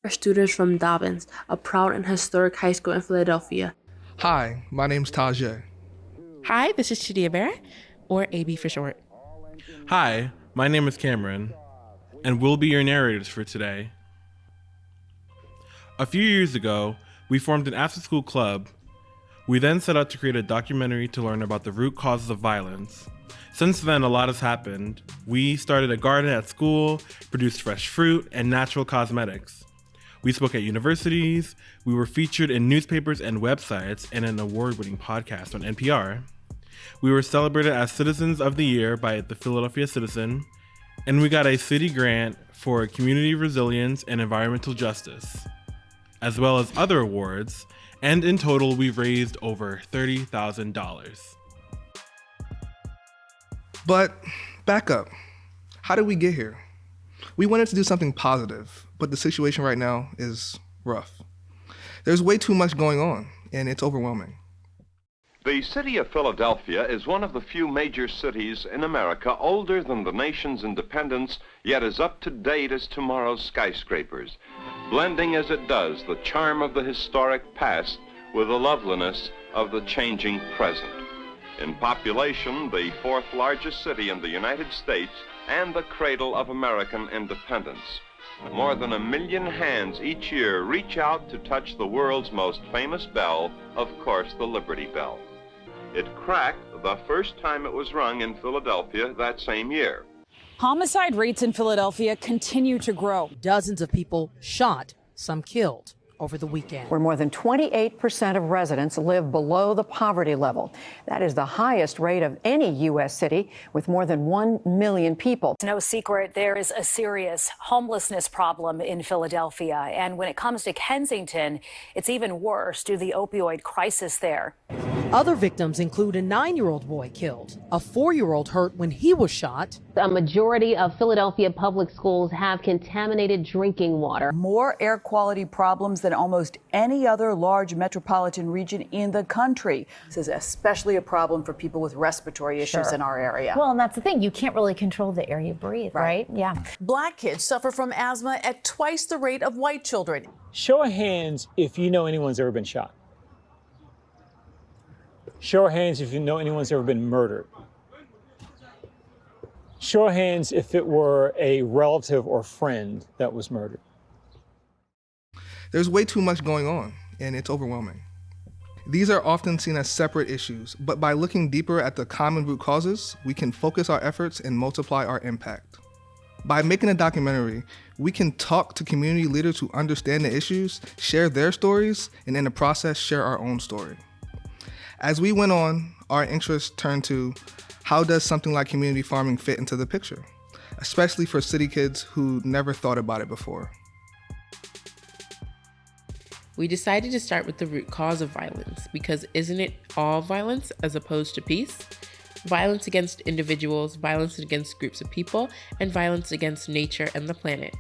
Students from Dobbins, a proud and historic high school in Philadelphia. Hi, my name's Tajay. Hi, this is Shadia Barrett, or AB for short. Hi, my name is Cameron, and we'll be your narrators for today. A few years ago, we formed an after-school club. We then set out to create a documentary to learn about the root causes of violence. Since then, a lot has happened. We started a garden at school, produced fresh fruit, and natural cosmetics. We spoke at universities, we were featured in newspapers and websites, and an award-winning podcast on NPR. We were celebrated as Citizens of the Year by the Philadelphia Citizen, and we got a city grant for community resilience and environmental justice, as well as other awards, and in total, we've raised over $30,000. But back up. How did we get here? We wanted to do something positive, but the situation right now is rough. There's way too much going on, and it's overwhelming. The city of Philadelphia is one of the few major cities in America older than the nation's independence, yet as up to date as tomorrow's skyscrapers, blending as it does the charm of the historic past with the loveliness of the changing present. In population, the fourth largest city in the United States and the cradle of American independence. More than 1 million hands each year reach out to touch the world's most famous bell, of course, the Liberty Bell. It cracked the first time it was rung in Philadelphia that same year. Homicide rates in Philadelphia continue to grow. Dozens of people shot, some killed over the weekend. Where more than 28% of residents live below the poverty level. That is the highest rate of any U.S. city with more than 1 million people. It's no secret there is a serious homelessness problem in Philadelphia. And when it comes to Kensington, it's even worse due to the opioid crisis there. Other victims include a 9-year-old boy killed, a 4-year-old hurt when he was shot. A majority of Philadelphia public schools have contaminated drinking water. More air quality problems than almost any other large metropolitan region in the country. This is especially a problem for people with respiratory issues in our area. Well, and that's the thing. You can't really control the air you breathe, right? Yeah. Black kids suffer from asthma at twice the rate of white children. Show of hands if you know anyone's ever been shot. Show of hands if you know anyone's ever been murdered. Show of hands if it were a relative or friend that was murdered. There's way too much going on, and it's overwhelming. These are often seen as separate issues, but by looking deeper at the common root causes, we can focus our efforts and multiply our impact. By making a documentary, we can talk to community leaders who understand the issues, share their stories, and in the process, share our own story. As we went on, our interest turned to how does something like community farming fit into the picture, especially for city kids who never thought about it before. We decided to start with the root cause of violence because isn't it all violence as opposed to peace? Violence against individuals, violence against groups of people, and violence against nature and the planet,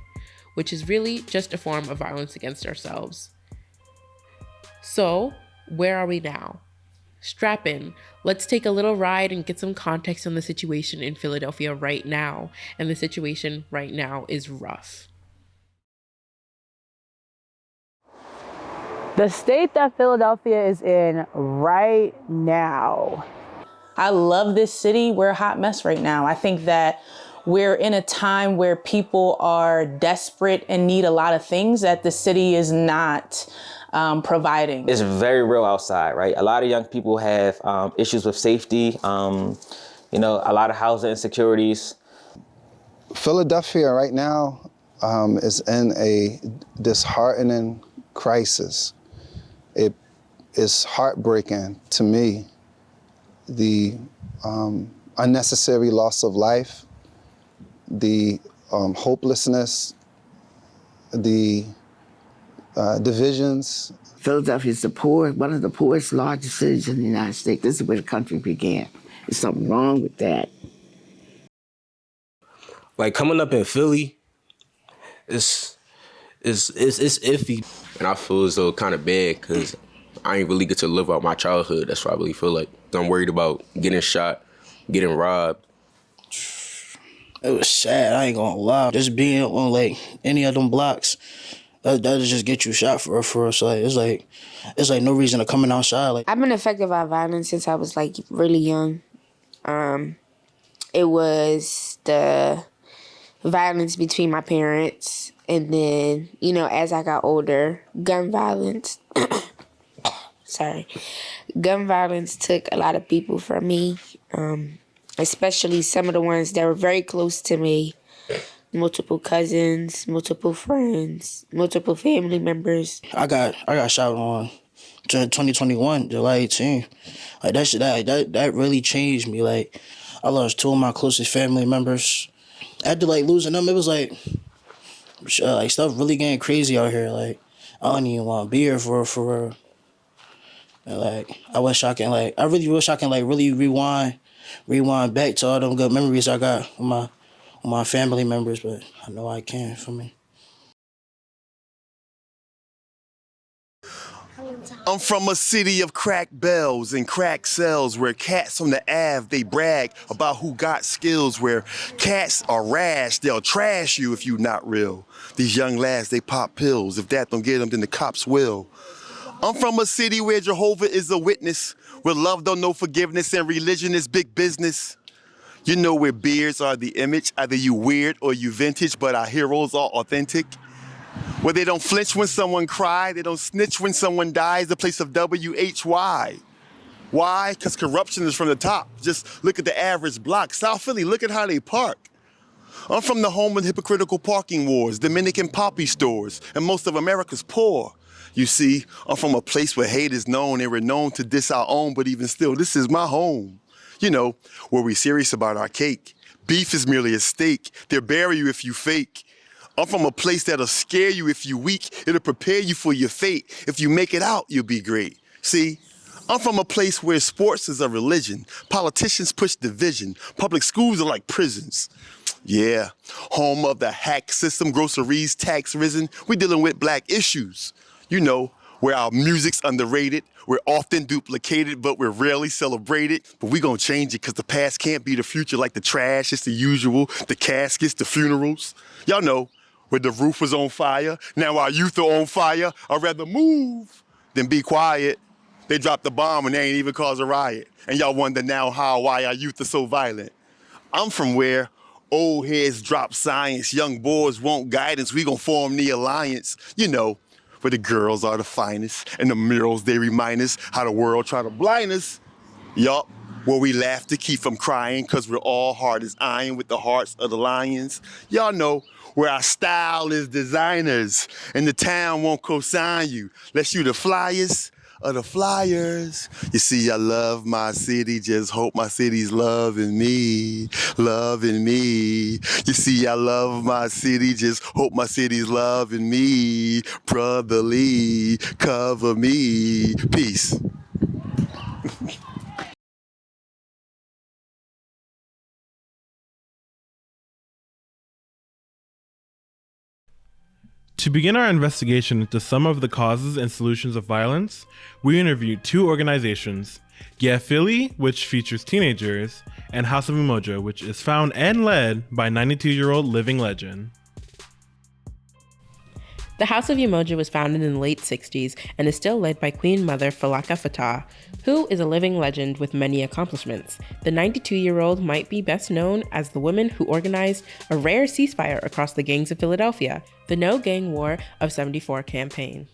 which is really just a form of violence against ourselves. So, where are we now? Strap in. Let's take a little ride and get some context on the situation in Philadelphia right now. And the situation right now is rough. The state that Philadelphia is in right now. I love this city. We're a hot mess right now. I think that we're in a time where people are desperate and need a lot of things that the city is not providing. It's very real outside, right? A lot of young people have issues with safety, a lot of housing insecurities. Philadelphia right now is in a disheartening crisis. It is heartbreaking to me, the unnecessary loss of life, the hopelessness, the divisions. Philadelphia is one of the poorest, largest cities in the United States. This is where the country began. There's something wrong with that. Like coming up in Philly, it's iffy. And I feel as though kind of bad because I ain't really get to live out my childhood. That's what I really feel like. I'm worried about getting shot, getting robbed. It was sad, I ain't gonna lie. Just being on like any of them blocks, that'll just get you shot for real. So it's like no reason to coming outside. Like, I've been affected by violence since I was like really young. It was the violence between my parents, and then, you know, as I got older, gun violence. Gun violence took a lot of people from me, especially some of the ones that were very close to me. Multiple cousins, multiple friends, multiple family members. I got shot on 2021, July 18th. Like that really changed me. Like, I lost two of my closest family members. After like losing them, it was like stuff really getting crazy out here. Like, I don't even want to be here for real. And like, I really wish I can like really rewind back to all them good memories I got with my family members, but I know I can't for me. I'm from a city of crack bells and crack cells where cats on the Ave, they brag about who got skills, where cats are rash, they'll trash you if you not real. These young lads, they pop pills. If that don't get them, then the cops will. I'm from a city where Jehovah is a witness, where love don't know forgiveness and religion is big business. You know where beards are the image, either you weird or you vintage, but our heroes are authentic. Where they don't flinch when someone cries, they don't snitch when someone dies, the place of WHY. Why? Because corruption is from the top. Just look at the average block. South Philly, look at how they park. I'm from the home of hypocritical parking wars, Dominican poppy stores, and most of America's poor. You see, I'm from a place where hate is known and we're known to diss our own, but even still, this is my home. You know, where we serious about our cake. Beef is merely a steak. They'll bury you if you fake. I'm from a place that'll scare you if you weak. It'll prepare you for your fate. If you make it out, you'll be great. See, I'm from a place where sports is a religion. Politicians push division. Public schools are like prisons. Yeah, home of the hack system, groceries, tax risen. We dealing with black issues. You know, where our music's underrated. We're often duplicated, but we're rarely celebrated. But we gonna change it, cause the past can't be the future. Like the trash, it's the usual. The caskets, the funerals. Y'all know, where the roof was on fire, now our youth are on fire. I'd rather move than be quiet. They dropped the bomb and they ain't even caused a riot. And y'all wonder now why our youth are so violent. I'm from where old heads drop science, young boys want guidance, we gon' form the alliance. You know, where the girls are the finest and the murals, they remind us how the world try to blind us. Yup, where we laugh to keep from crying, cause we're all hard as iron with the hearts of the lions. Y'all know, where our style is designers and the town won't co-sign you. Let's you the flyers of the flyers. You see, I love my city, just hope my city's loving me, loving me. You see, I love my city, just hope my city's loving me, brotherly, cover me. Peace. To begin our investigation into some of the causes and solutions of violence, we interviewed two organizations, Yeah Philly, which features teenagers, and House of Umoja, which is found and led by 92-year-old living legend. The House of Umoja was founded in the late 60s and is still led by Queen Mother Falaka Fatah, who is a living legend with many accomplishments. The 92-year-old might be best known as the woman who organized a rare ceasefire across the gangs of Philadelphia, the No Gang War of '74 campaign.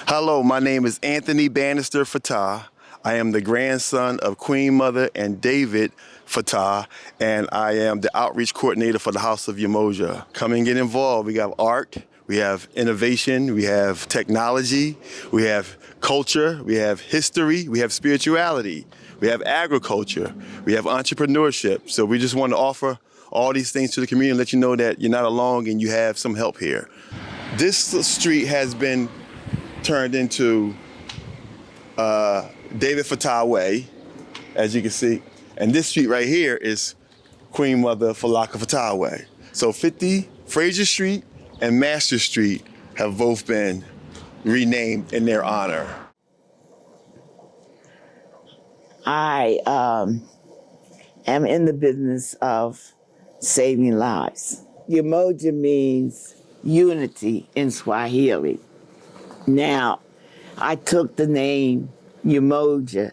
Hello, my name is Anthony Bannister Fatah. I am the grandson of Queen Mother and David Fatah, and I am the outreach coordinator for the House of Umoja. Come and get involved. We have art, we have innovation, we have technology, we have culture, we have history, we have spirituality, we have agriculture, we have entrepreneurship. So we just want to offer all these things to the community and let you know that you're not alone and you have some help here. This street has been turned into David Fatah Way, as you can see. And this street right here is Queen Mother Falaka Fatah Way. So 50 Fraser Street and Master Street have both been renamed in their honor. I am in the business of saving lives. Umoja means unity in Swahili. Now, I took the name Umoja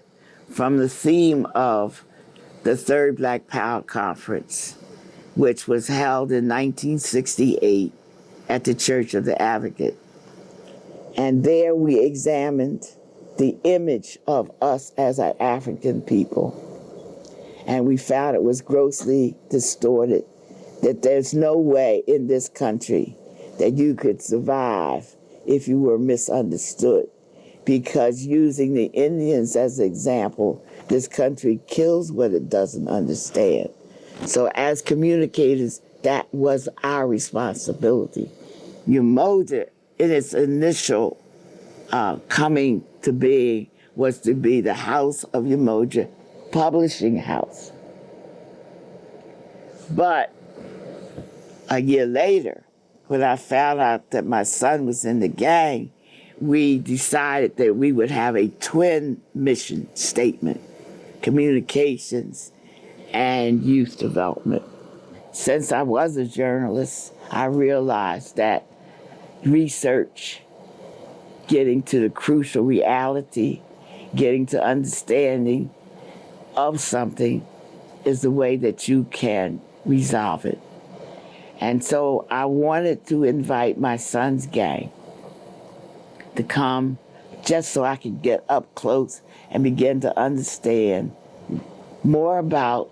from the theme of the Third Black Power Conference, which was held in 1968 at the Church of the Advocate. And there we examined the image of us as an African people. And we found it was grossly distorted, that there's no way in this country that you could survive if you were misunderstood. Because using the Indians as an example, this country kills what it doesn't understand. So as communicators, that was our responsibility. Umoja, in its initial coming to being, was to be the House of Umoja Publishing House. But a year later, when I found out that my son was in the gang, we decided that we would have a twin mission statement: communications and youth development. Since I was a journalist, I realized that research, getting to the crucial reality, getting to understanding of something is the way that you can resolve it. And so I wanted to invite my son's gang to come just so I could get up close and begin to understand more about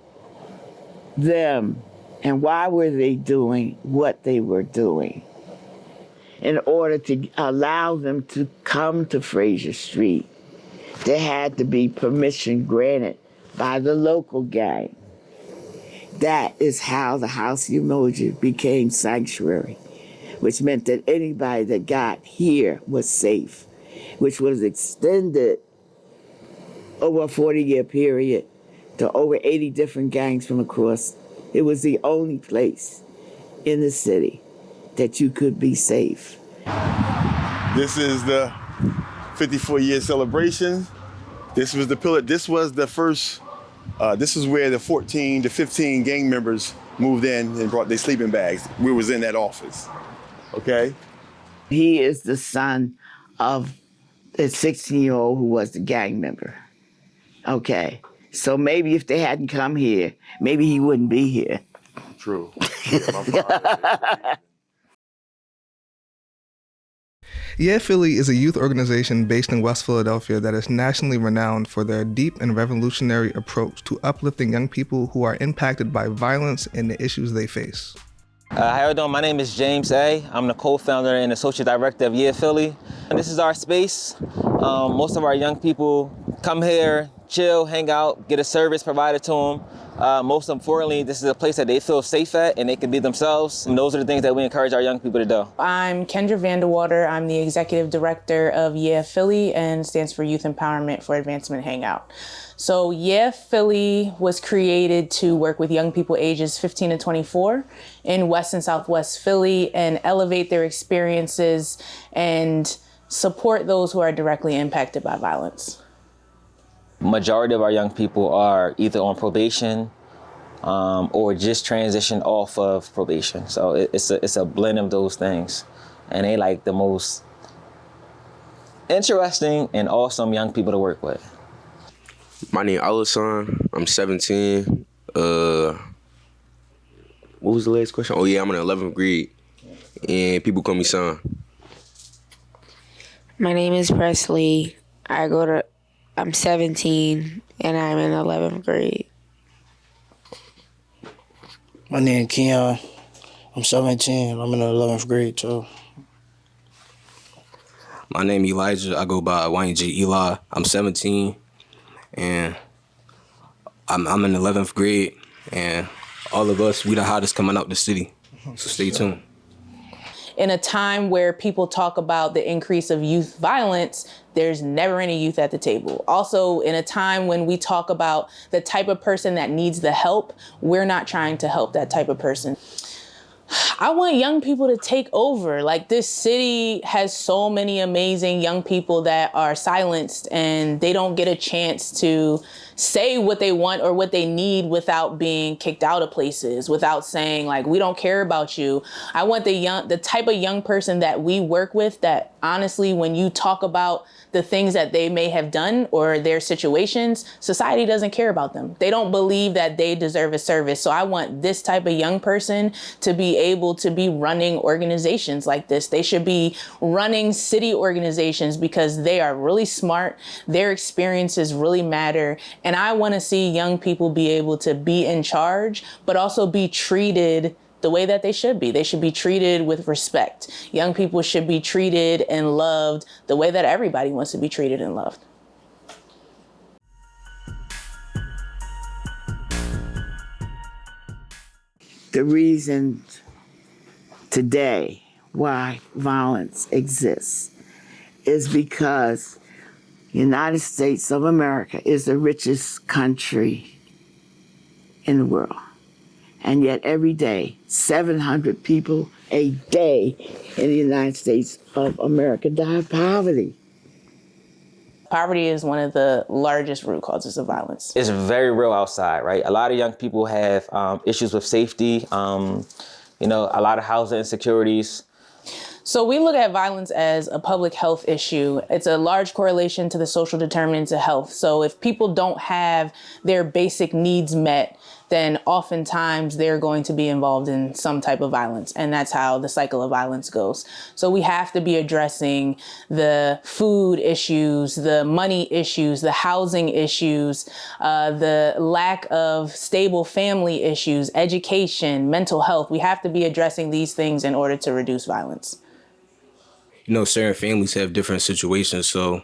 them and why were they doing what they were doing. In order to allow them to come to Fraser Street, there had to be permission granted by the local gang. That is how the House of Umoja became sanctuary, which meant that anybody that got here was safe, which was extended over a 40-year period to over 80 different gangs from across. It was the only place in the city that you could be safe. This is the 54-year celebration. This was the pillar. This was the first. This is where the 14 to 15 gang members moved in and brought their sleeping bags. We was in that office. Okay. He is the son of the 16-year-old who was the gang member. Okay. So maybe if they hadn't come here, maybe he wouldn't be here. True. Yeah Philly is a youth organization based in West Philadelphia that is nationally renowned for their deep and revolutionary approach to uplifting young people who are impacted by violence and the issues they face. How you doing? My name is James A. I'm the co-founder and associate director of Yeah Philly. And this is our space. Most of our young people come here, chill, hang out, get a service provided to them. Most importantly, this is a place that they feel safe at and they can be themselves. And those are the things that we encourage our young people to do. I'm Kendra Vanderwater. I'm the executive director of Yeah Philly, and stands for Youth Empowerment for Advancement Hangout. So Yeah Philly was created to work with young people ages 15 to 24 in West and Southwest Philly and elevate their experiences and support those who are directly impacted by violence. Majority of our young people are either on probation or just transitioned off of probation. So it's a blend of those things. And they like the most interesting and awesome young people to work with. My name is Alasan. I'm 17. What was the last question? Oh yeah, I'm in 11th grade. And people call me son. My name is Presley. I'm 17 and I'm in 11th grade. My name is Keon. I'm 17. I'm in the 11th grade too. My name is Elijah. I go by YNG Eli. I'm 17 and I'm in 11th grade, and all of us, we the hottest coming out the city. So stay tuned. In a time where people talk about the increase of youth violence, there's never any youth at the table. Also, in a time when we talk about the type of person that needs the help, we're not trying to help that type of person. I want young people to take over. Like, this city has so many amazing young people that are silenced and they don't get a chance to say what they want or what they need without being kicked out of places, without saying like, we don't care about you. I want the type of young person that we work with that honestly, when you talk about the things that they may have done or their situations, society doesn't care about them. They don't believe that they deserve a service. So I want this type of young person to be able to be running organizations like this. They should be running city organizations because they are really smart. Their experiences really matter. And I want to see young people be able to be in charge, but also be treated the way that they should be. They should be treated with respect. Young people should be treated and loved the way that everybody wants to be treated and loved. The reason today why violence exists is because the United States of America is the richest country in the world. And yet every day, 700 people a day in the United States of America die of poverty. Poverty is one of the largest root causes of violence. It's very real outside, right? A lot of young people have issues with safety, a lot of housing insecurities. So we look at violence as a public health issue. It's a large correlation to the social determinants of health. So if people don't have their basic needs met, then oftentimes they're going to be involved in some type of violence. And that's how the cycle of violence goes. So we have to be addressing the food issues, the money issues, the housing issues, the lack of stable family issues, education, mental health. We have to be addressing these things in order to reduce violence. Certain families have different situations, so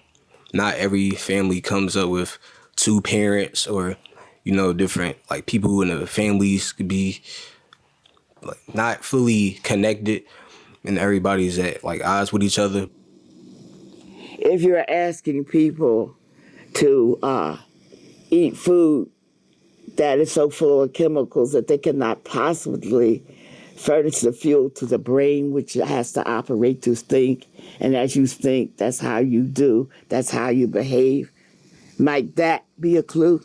not every family comes up with two parents or, different, like, people in the families could be, like, not fully connected and everybody's at, like, odds with each other. If you're asking people to eat food that is so full of chemicals that they cannot possibly furnish the fuel to the brain, which has to operate to think. And as you think, that's how you do. That's how you behave. Might that be a clue?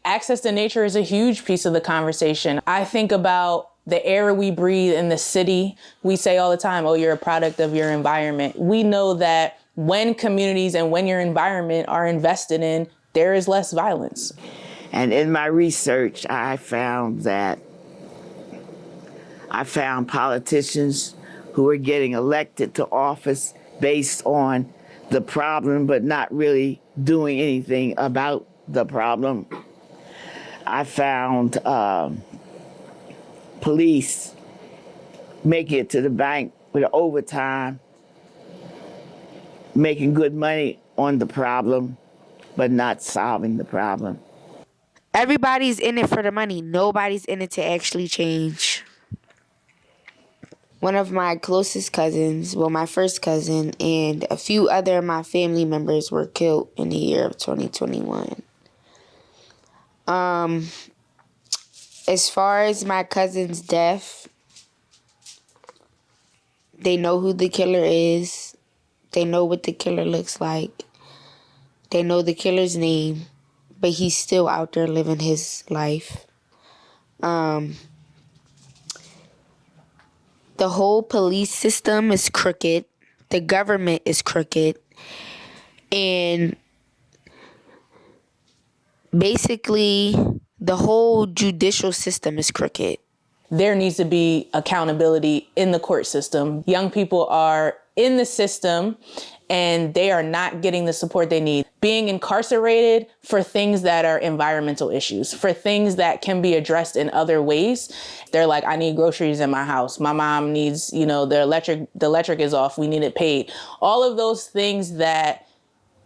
Access to nature is a huge piece of the conversation. I think about the air we breathe in the city. We say all the time, oh, you're a product of your environment. We know that when communities and when your environment are invested in, there is less violence. And in my research, I found politicians who were getting elected to office based on the problem, but not really doing anything about the problem. I found police making it to the bank with overtime, making good money on the problem, but not solving the problem. Everybody's in it for the money. Nobody's in it to actually change. One of my closest cousins, my first cousin, and a few other of my family members were killed in the year of 2021. As far as my cousin's death, they know who the killer is. They know what the killer looks like. They know the killer's name, but he's still out there living his life. The whole police system is crooked. The government is crooked. And basically, the whole judicial system is crooked. There needs to be accountability in the court system. Young people are in the system and they are not getting the support they need. Being incarcerated for things that are environmental issues, for things that can be addressed in other ways. They're like, I need groceries in my house. My mom needs, the electric is off. We need it paid. All of those things that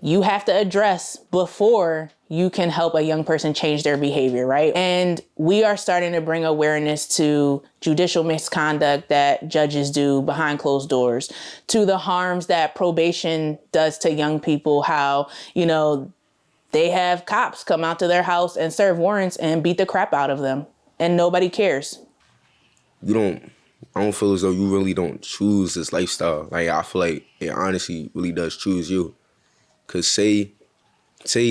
you have to address before you can help a young person change their behavior, right? And we are starting to bring awareness to judicial misconduct that judges do behind closed doors, to the harms that probation does to young people, how, they have cops come out to their house and serve warrants and beat the crap out of them, and nobody cares. I don't feel as though you really don't choose this lifestyle. Like, I feel like it honestly really does choose you. Cause say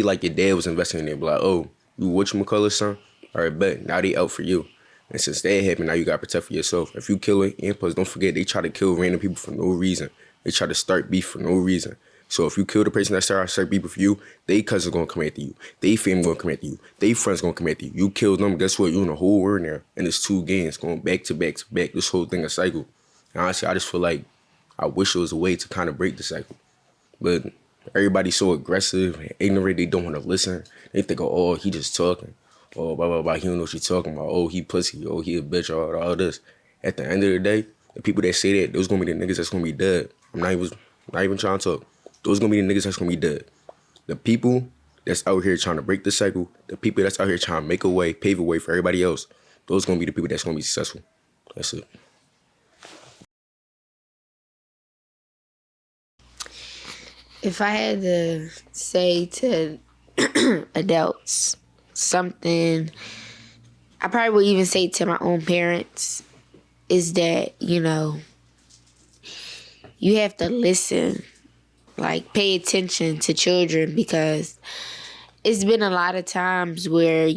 like your dad was investing in it, be like, oh, you whatchamacallit, son? All right, bet, now they out for you. And since that happened, now you gotta protect for yourself. If you kill it, and plus don't forget, they try to kill random people for no reason. They try to start beef for no reason. So if you kill the person that start beef with you, they cousins gonna come after you. They family gonna come after you. They friends gonna come after you. You kill them, guess what? You in the whole world now. And it's 2 games going back to back to back. This whole thing a cycle. And honestly, I just feel like I wish there was a way to kind of break the cycle. But everybody's so aggressive and ignorant, they don't want to listen. They think, oh, he just talking. Oh, blah, blah, blah, he don't know what you're talking about. Oh, he pussy. Oh, he a bitch, all this. At the end of the day, the people that say that, those gonna be the niggas that's gonna be dead. I'm not even trying to talk. Those gonna be the niggas that's gonna be dead. The people that's out here trying to break the cycle, the people that's out here trying to make a way, pave a way for everybody else, those gonna be the people that's gonna be successful. That's it. If I had to say to adults something, I probably would even say to my own parents, is that, you have to listen, like pay attention to children, because it's been a lot of times where,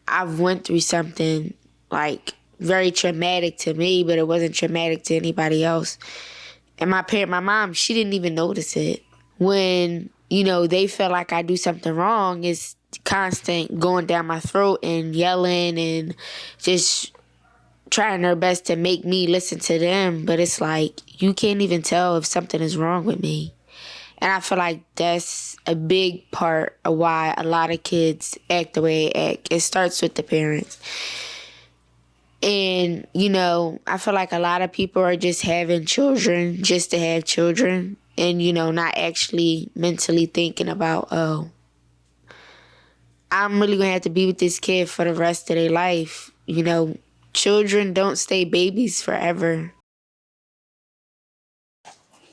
I've went through something like very traumatic to me, but it wasn't traumatic to anybody else. And my mom, she didn't even notice it. When, they feel like I do something wrong, it's constant going down my throat and yelling and just trying their best to make me listen to them. But it's like, you can't even tell if something is wrong with me. And I feel like that's a big part of why a lot of kids act the way they act. It starts with the parents. And, I feel like a lot of people are just having children just to have children and, not actually mentally thinking about, oh, I'm really going to have to be with this kid for the rest of their life. Children don't stay babies forever.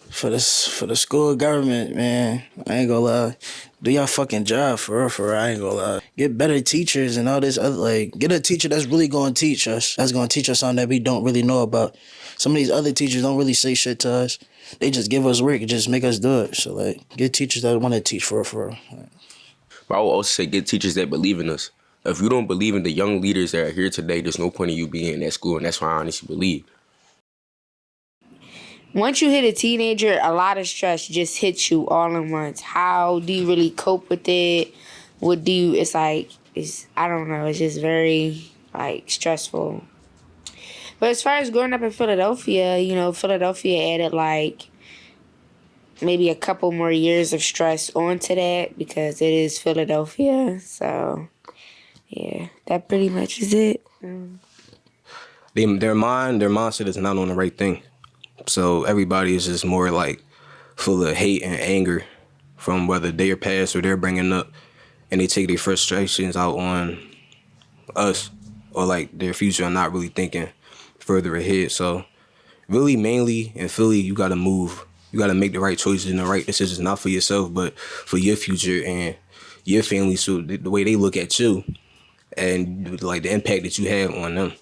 For the school government, man, I ain't gonna lie. Do y'all fucking job, for real, I ain't gonna lie. Get better teachers and all this other, get a teacher that's really gonna teach us. That's gonna teach us something that we don't really know about. Some of these other teachers don't really say shit to us. They just give us work and just make us do it. So, get teachers that want to teach, for real. But I would also say get teachers that believe in us. If you don't believe in the young leaders that are here today, there's no point in you being in that school, and that's what I honestly believe. Once you hit a teenager, a lot of stress just hits you all at once. How do you really cope with it? I don't know, it's just very, stressful. But as far as growing up in Philadelphia, Philadelphia added, maybe a couple more years of stress onto that because it is Philadelphia. So, yeah, that pretty much is it. Their mindset is not on the right thing. So everybody is just more full of hate and anger from whether their past or they're bringing up, and they take their frustrations out on us or their future and not really thinking further ahead. So really, mainly in Philly, you got to move. You got to make the right choices and the right decisions, not for yourself, but for your future and your family. So the way they look at you and the impact that you have on them.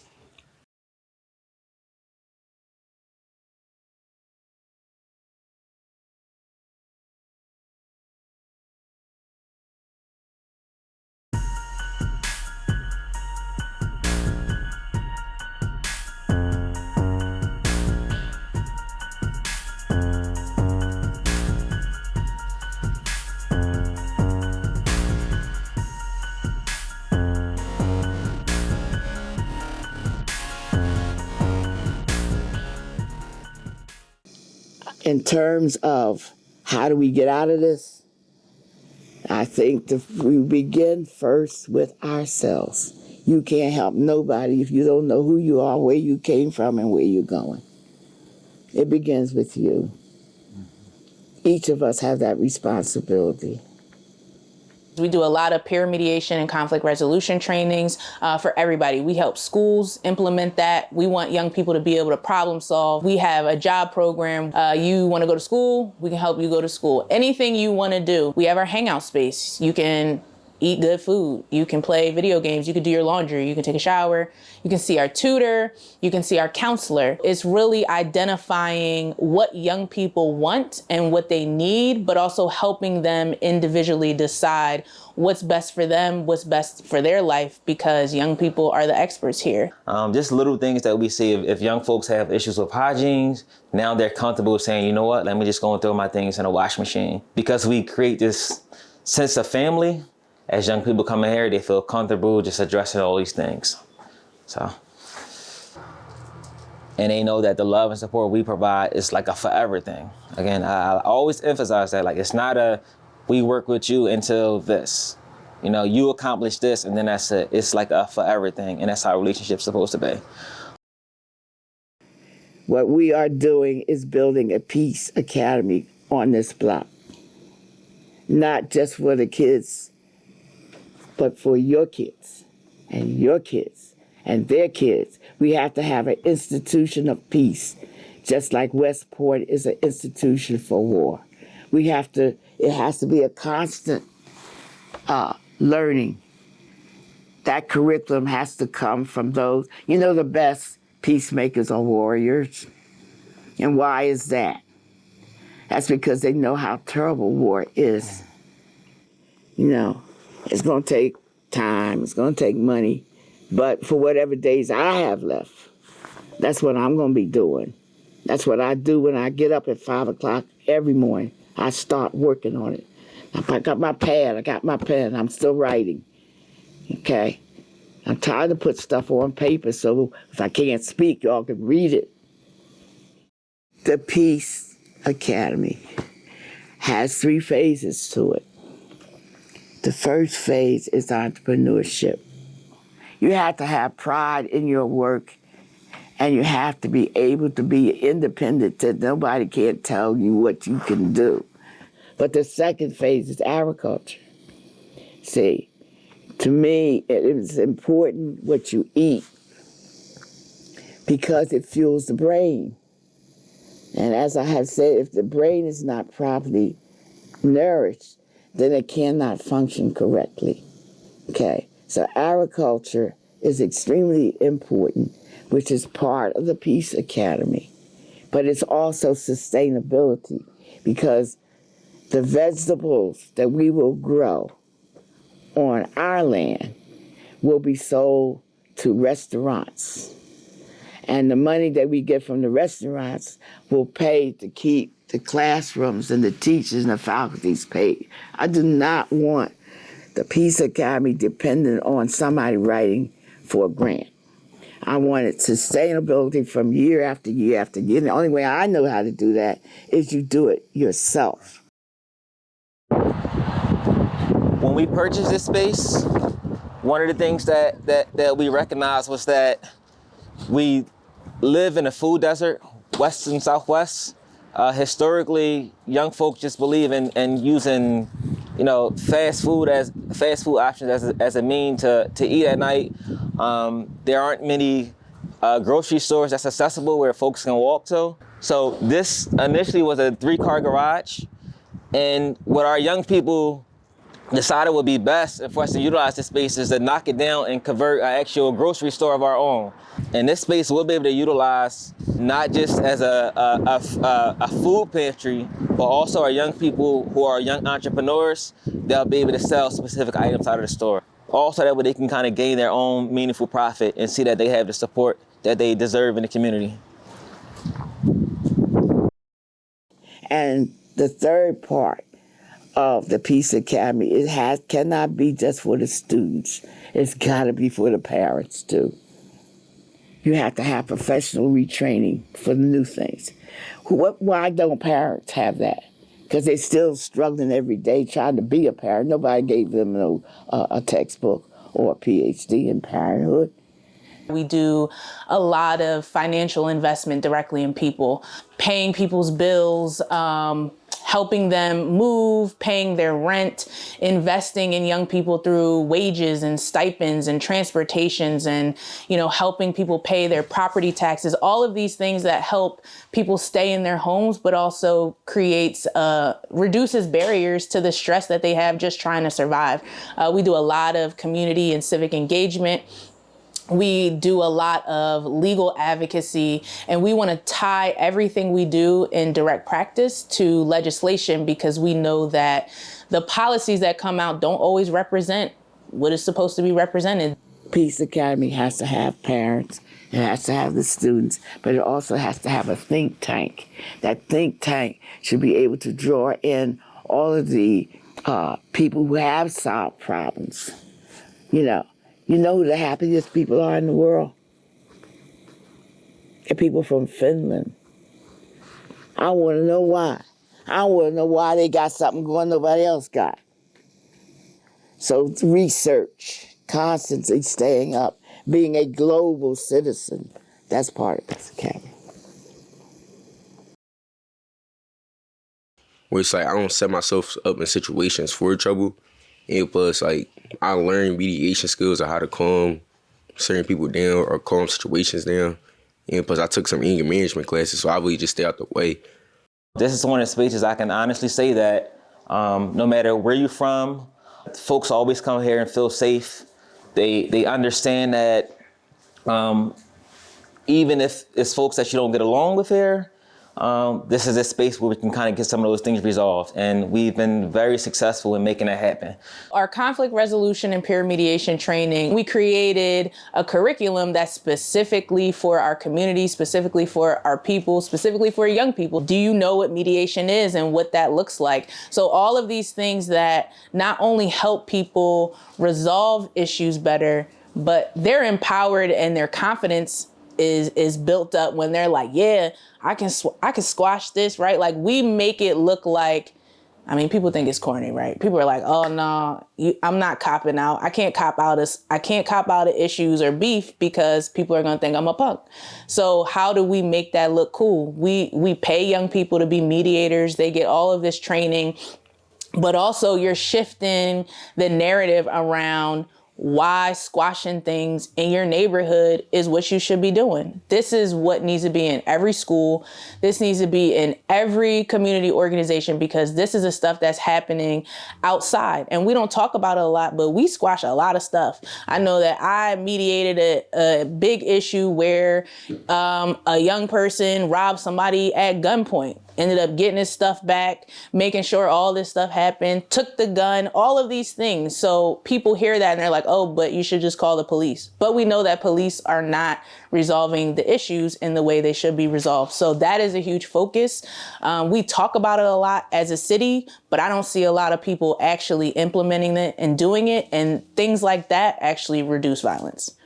In terms of how do we get out of this, I think we begin first with ourselves. You can't help nobody if you don't know who you are, where you came from, and where you're going. It begins with you. Each of us have that responsibility. We do a lot of peer mediation and conflict resolution trainings for everybody. We help schools implement that. We want young people to be able to problem solve. We have a job program. You want to go to school? We can help you go to school. Anything you want to do. We have our hangout space. You can eat good food. You can play video games. You can do your laundry. You can take a shower. You can see our tutor. You can see our counselor. It's really identifying what young people want and what they need, but also helping them individually decide what's best for them, what's best for their life, because young people are the experts here. Just little things that we see. If young folks have issues with hygiene, now they're comfortable saying, you know what, let me just go and throw my things in a wash machine. Because we create this sense of family. As young people come in here, they feel comfortable just addressing all these things. And they know that the love and support we provide is like a forever thing. Again, I always emphasize that, like, it's not a, we work with you until this. You know, you accomplish this and then that's it. It's like a forever thing, and that's how a relationship's supposed to be. What we are doing is building a peace academy on this block. Not just for the kids, but for your kids and your kids and their kids. We have to have an institution of peace, just like Westport is an institution for war. It has to be a constant learning. That curriculum has to come from those, the best peacemakers are warriors. And why is that? That's because they know how terrible war is. It's going to take time, it's going to take money, but for whatever days I have left, that's what I'm going to be doing. That's what I do when I get up at 5 o'clock every morning. I start working on it. I got my pad, I got my pen, I'm still writing, okay? I'm trying to put stuff on paper so if I can't speak, y'all can read it. The Peace Academy has 3 phases to it. The first phase is entrepreneurship. You have to have pride in your work, and you have to be able to be independent that nobody can't tell you what you can do. But the second phase is agriculture. See, to me, it is important what you eat because it fuels the brain. And as I have said, if the brain is not properly nourished, then it cannot function correctly. Okay, so agriculture is extremely important, which is part of the Peace Academy. But it's also sustainability, because the vegetables that we will grow on our land will be sold to restaurants. And the money that we get from the restaurants will pay to keep the classrooms and the teachers and the faculties paid. I do not want the Peace Academy dependent on somebody writing for a grant. I wanted sustainability from year after year after year. And the only way I know how to do that is you do it yourself. When we purchased this space, one of the things that we recognized was that we live in a food desert, west and southwest. Historically, young folks just believe in using, fast food options as a mean to eat at night. There aren't many grocery stores that's accessible where folks can walk to. So this initially was a 3-car garage, and what our young people decided would be best for us to utilize this space is to knock it down and convert an actual grocery store of our own. And this space we'll be able to utilize not just as a food pantry, but also our young people who are young entrepreneurs. They'll be able to sell specific items out of the store. Also that way they can kind of gain their own meaningful profit and see that they have the support that they deserve in the community. And the third part of the Peace Academy, cannot be just for the students. It's got to be for the parents too. You have to have professional retraining for the new things. Why don't parents have that? Because they're still struggling every day trying to be a parent. Nobody gave them a textbook or a PhD in parenthood. We do a lot of financial investment directly in people, paying people's bills, helping them move, paying their rent, investing in young people through wages and stipends and transportations and, helping people pay their property taxes, all of these things that help people stay in their homes, but also reduces barriers to the stress that they have just trying to survive. We do a lot of community and civic engagement. We do a lot of legal advocacy, and we want to tie everything we do in direct practice to legislation because we know that the policies that come out don't always represent what is supposed to be represented. Peace Academy has to have parents, it has to have the students, but it also has to have a think tank. That think tank should be able to draw in all of the people who have solved problems. You know who the happiest people are in the world? They're people from Finland. I want to know why. I want to know why they got something going nobody else got. So research, constantly staying up, being a global citizen, that's part of this academy. Where it's like I don't set myself up in situations for trouble. And plus, like, I learned mediation skills of how to calm certain people down or calm situations down. And plus, I took some anger management classes, so I really just stay out the way. This is one of the spaces I can honestly say that no matter where you're from, folks always come here and feel safe. They understand that even if it's folks that you don't get along with here, this is a space where we can kind of get some of those things resolved. And we've been very successful in making that happen. Our conflict resolution and peer mediation training, we created a curriculum that's specifically for our community, specifically for our people, specifically for young people. Do you know what mediation is and what that looks like? So all of these things that not only help people resolve issues better, but they're empowered and their confidence is built up when they're like, yeah, I can squash this, right? Like, we make it look like, people think it's corny, right? People are like, oh no, I'm not copping out. I can't cop out of issues or beef because people are gonna think I'm a punk. So how do we make that look cool? We pay young people to be mediators. They get all of this training, but also you're shifting the narrative around why squashing things in your neighborhood is what you should be doing. This is what needs to be in every school. This needs to be in every community organization because this is the stuff that's happening outside. And we don't talk about it a lot, but we squash a lot of stuff. I know that I mediated a big issue where a young person robbed somebody at gunpoint. Ended up getting his stuff back, making sure all this stuff happened, took the gun, all of these things. So people hear that and they're like, oh, but you should just call the police. But we know that police are not resolving the issues in the way they should be resolved. So that is a huge focus. We talk about it a lot as a city, but I don't see a lot of people actually implementing it and doing it. And things like that actually reduce violence.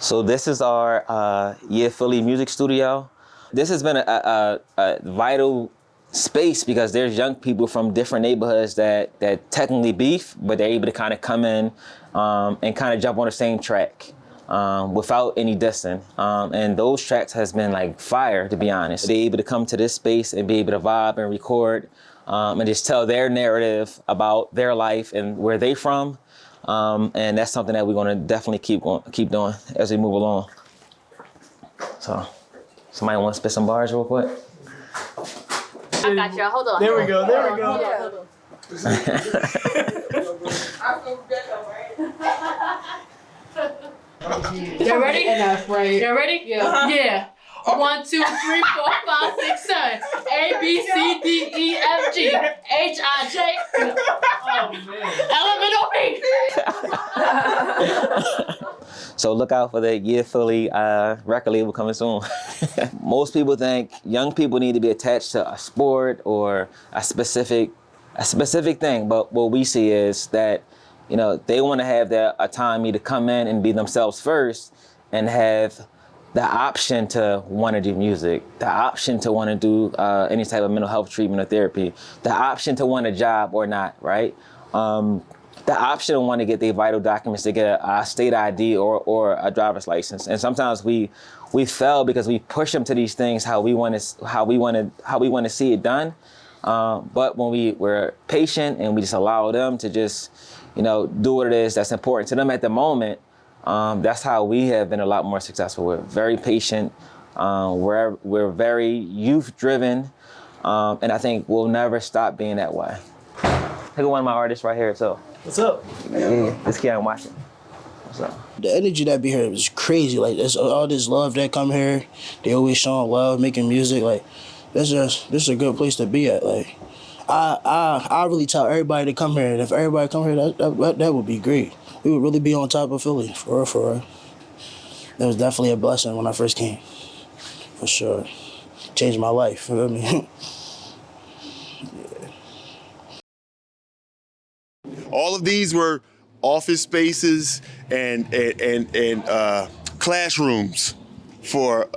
So this is our Philly music studio. This has been a vital space because there's young people from different neighborhoods that technically beef, but they're able to kind of come in and kind of jump on the same track without any dissing. And those tracks has been like fire, to be honest. They're able to come to this space and be able to vibe and record and just tell their narrative about their life and where they from. And that's something that we're going to definitely keep doing as we move along. So, somebody want to spit some bars real quick? I got you. Hold on. There we go. Hold on. You ready? Enough, right? You ready? Yeah. Yeah. 1, 2, 3, 4, 5, 6, 7. A, B, C, D, E, F, G, H, I, J. Elemental P. So look out for the Philly record label coming soon. Most people think young people need to be attached to a sport or a specific thing, but what we see is that they want to have their autonomy to come in and be themselves first and have the option to want to do music, the option to want to do any type of mental health treatment or therapy, the option to want a job or not, right? the option to want to get their vital documents to get a state ID or a driver's license. And sometimes we fail because we push them to these things how we want to see it done. But when we're patient and we just allow them to just, do what it is that's important to them at the moment, that's how we have been a lot more successful. We're very patient. We're very youth-driven, and I think we'll never stop being that way. Look at one of my artists right here, too. What's up? Yeah, this kid I'm watching. What's up? The energy that be here is crazy. Like, there's all this love that come here. They always showing love, making music. Like, this is a good place to be at. Like, I really tell everybody to come here. And if everybody come here, that would be great. We would really be on top of Philly, for real. It was definitely a blessing when I first came, for sure. Changed my life, you know what I mean? All of these were office spaces and classrooms for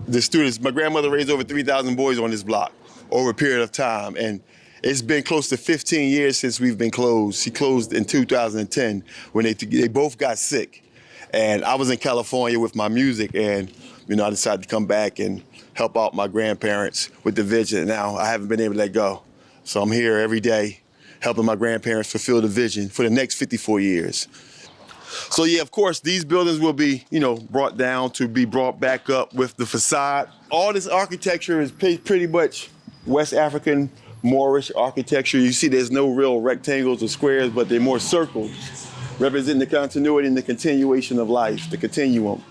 the students. My grandmother raised over 3,000 boys on this block over a period of time, and it's been close to 15 years since we've been closed. She closed in 2010 when they both got sick. And I was in California with my music, and I decided to come back and help out my grandparents with the vision. Now I haven't been able to let go. So I'm here every day helping my grandparents fulfill the vision for the next 54 years. So yeah, of course, these buildings will be, brought down to be brought back up with the facade. All this architecture is pretty much West African Moorish architecture. You see there's no real rectangles or squares, but they're more circles, representing the continuity and the continuation of life, the continuum.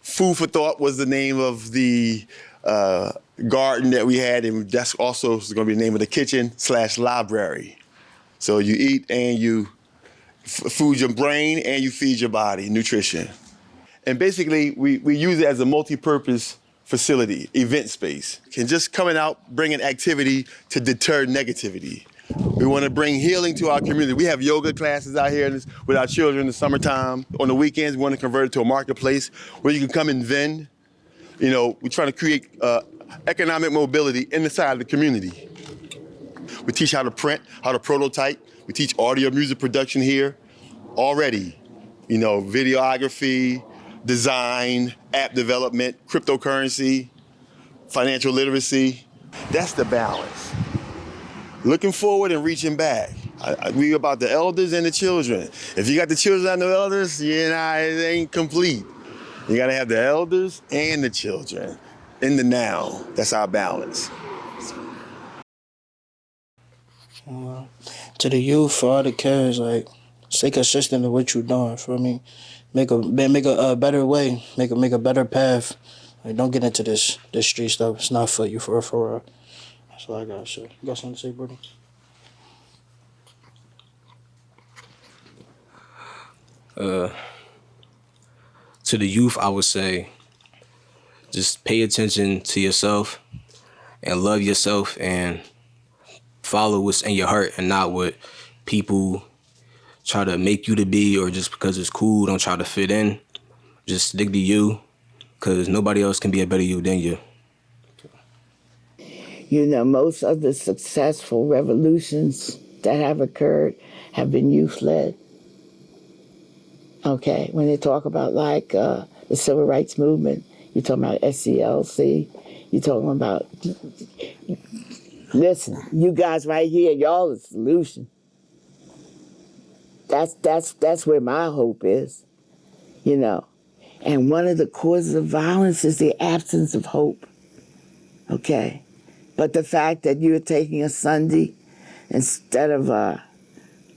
Food for Thought was the name of the garden that we had, and that's also going to be the name of the kitchen/library. So you eat and you food your brain and you feed your body, nutrition. And basically, we use it as a multi-purpose facility, event space. And just coming out, bringing activity to deter negativity. We want to bring healing to our community. We have yoga classes out here with our children in the summertime. On the weekends, we want to convert it to a marketplace where you can come and vend. We're trying to create economic mobility inside the community. We teach how to print, how to prototype. We teach audio music production here already. Videography, design, app development, cryptocurrency, financial literacy. That's the balance. Looking forward and reaching back. We about the elders and the children. If you got the children and the elders, it ain't complete. You gotta have the elders and the children in the now. That's our balance. To the youth, for all the kids, like, stay consistent in what you're doing, for me. Make a better way, make a better path. Like, don't get into this street stuff. It's not for you, for real. That's all I got to say. You got something to say, brother? To the youth, I would say, just pay attention to yourself and love yourself and follow what's in your heart and not what people try to make you to be, or just because it's cool, don't try to fit in. Just stick to you, because nobody else can be a better you than you. Most of the successful revolutions that have occurred have been youth-led. Okay, when they talk about the civil rights movement, you're talking about SCLC, you're talking about, listen, you guys right here, y'all the solution. That's where my hope is, And one of the causes of violence is the absence of hope, okay? But the fact that you're taking a Sunday instead of,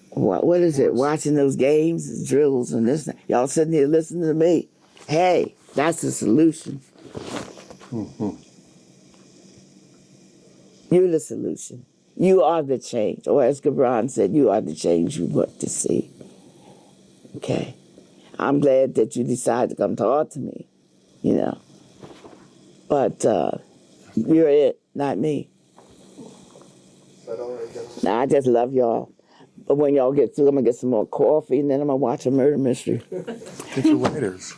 what is it, watching those games, drills and this, y'all sitting here listening to me. Hey, that's the solution. Mm-hmm. You're the solution. You are the change. Or as Gibran said, you are the change you want to see. Okay? I'm glad that you decided to come talk to me, But you're it, not me. Nah, I just love y'all. But when y'all get through, I'm going to get some more coffee, and then I'm going to watch a murder mystery. Get your waiters.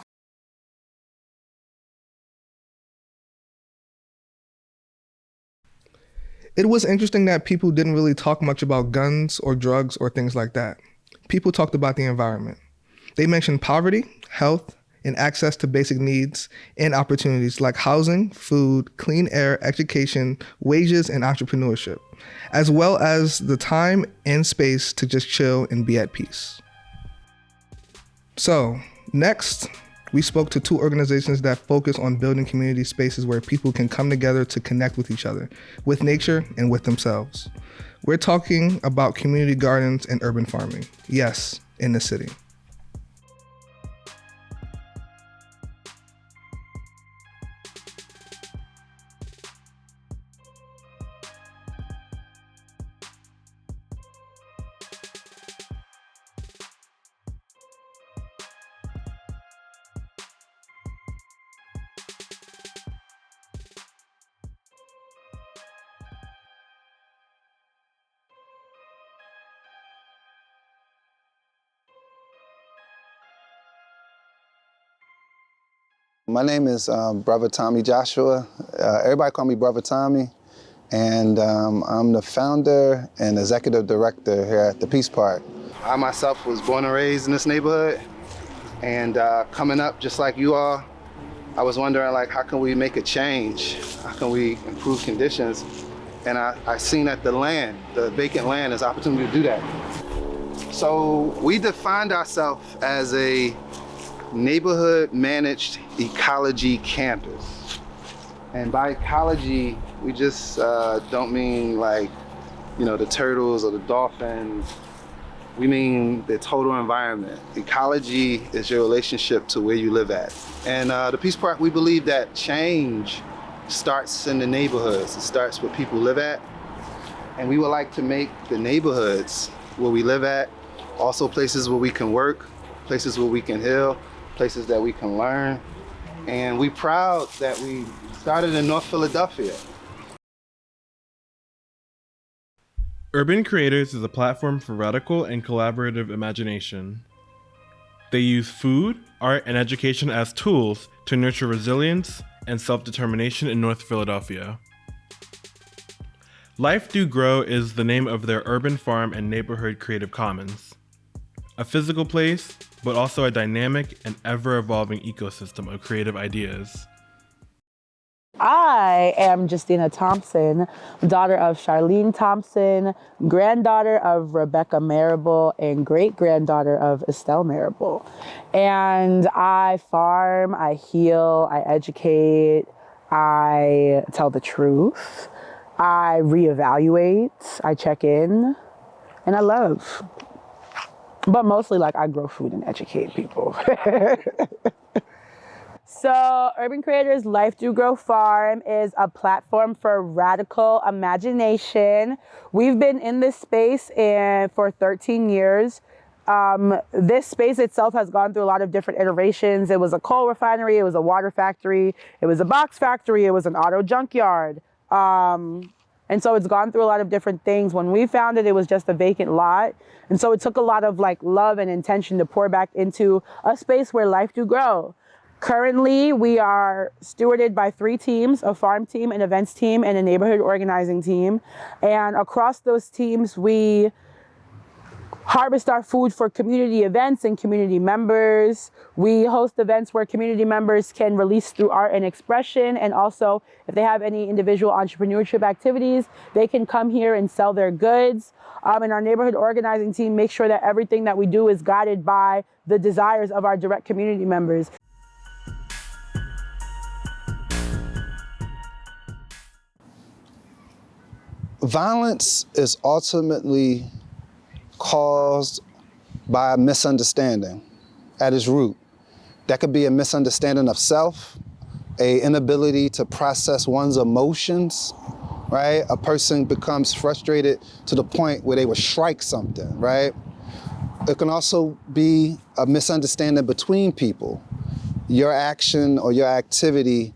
It was interesting that people didn't really talk much about guns or drugs or things like that. people talked about the environment. They mentioned poverty, health, and access to basic needs and opportunities like housing, food, clean air, education, wages, and entrepreneurship, as well as the time and space to just chill and be at peace. So, next, we spoke to 2 organizations that focus on building community spaces where people can come together to connect with each other, with nature, and with themselves. We're talking about community gardens and urban farming. Yes, in the city. My name is Brother Tommy Joshua. Everybody call me Brother Tommy. And I'm the founder and executive director here at the Peace Park. I myself was born and raised in this neighborhood. And coming up just like you are, I was wondering, like, how can we make a change? How can we improve conditions? And I seen that the vacant land is an opportunity to do that. So we defined ourselves as a neighborhood managed ecology campus. And by ecology, we just don't mean like, the turtles or the dolphins. We mean the total environment. Ecology is your relationship to where you live at. And the Peace Park, we believe that change starts in the neighborhoods. It starts where people live at. And we would like to make the neighborhoods where we live at also places where we can work, places where we can heal, places that we can learn. And we're proud that we started in North Philadelphia. Urban Creators is a platform for radical and collaborative imagination. They use food, art, and education as tools to nurture resilience and self-determination in North Philadelphia. Life Do Grow is the name of their urban farm and neighborhood creative commons. A physical place, but also a dynamic and ever-evolving ecosystem of creative ideas. I am Justina Thompson, daughter of Charlene Thompson, granddaughter of Rebecca Marable, and great-granddaughter of Estelle Marable. And I farm, I heal, I educate, I tell the truth, I reevaluate, I check in, and I love. But mostly, I grow food and educate people. So, Urban Creators Life Do Grow Farm is a platform for radical imagination. We've been in this space for 13 years. This space itself has gone through a lot of different iterations. It was a coal refinery, it was a water factory, it was a box factory, it was an auto junkyard. And so it's gone through a lot of different things. When we found it, it was just a vacant lot. And so it took a lot of love and intention to pour back into a space where life do grow. Currently, we are stewarded by 3 teams, a farm team, an events team, and a neighborhood organizing team. And across those teams, we harvest our food for community events and community members. We host events where community members can release through art and expression. And also, if they have any individual entrepreneurship activities, they can come here and sell their goods. And our neighborhood organizing team makes sure that everything that we do is guided by the desires of our direct community members. Violence is ultimately caused by a misunderstanding at its root. That could be a misunderstanding of self, an inability to process one's emotions, right? A person becomes frustrated to the point where they would strike something, right? It can also be a misunderstanding between people. Your action or your activity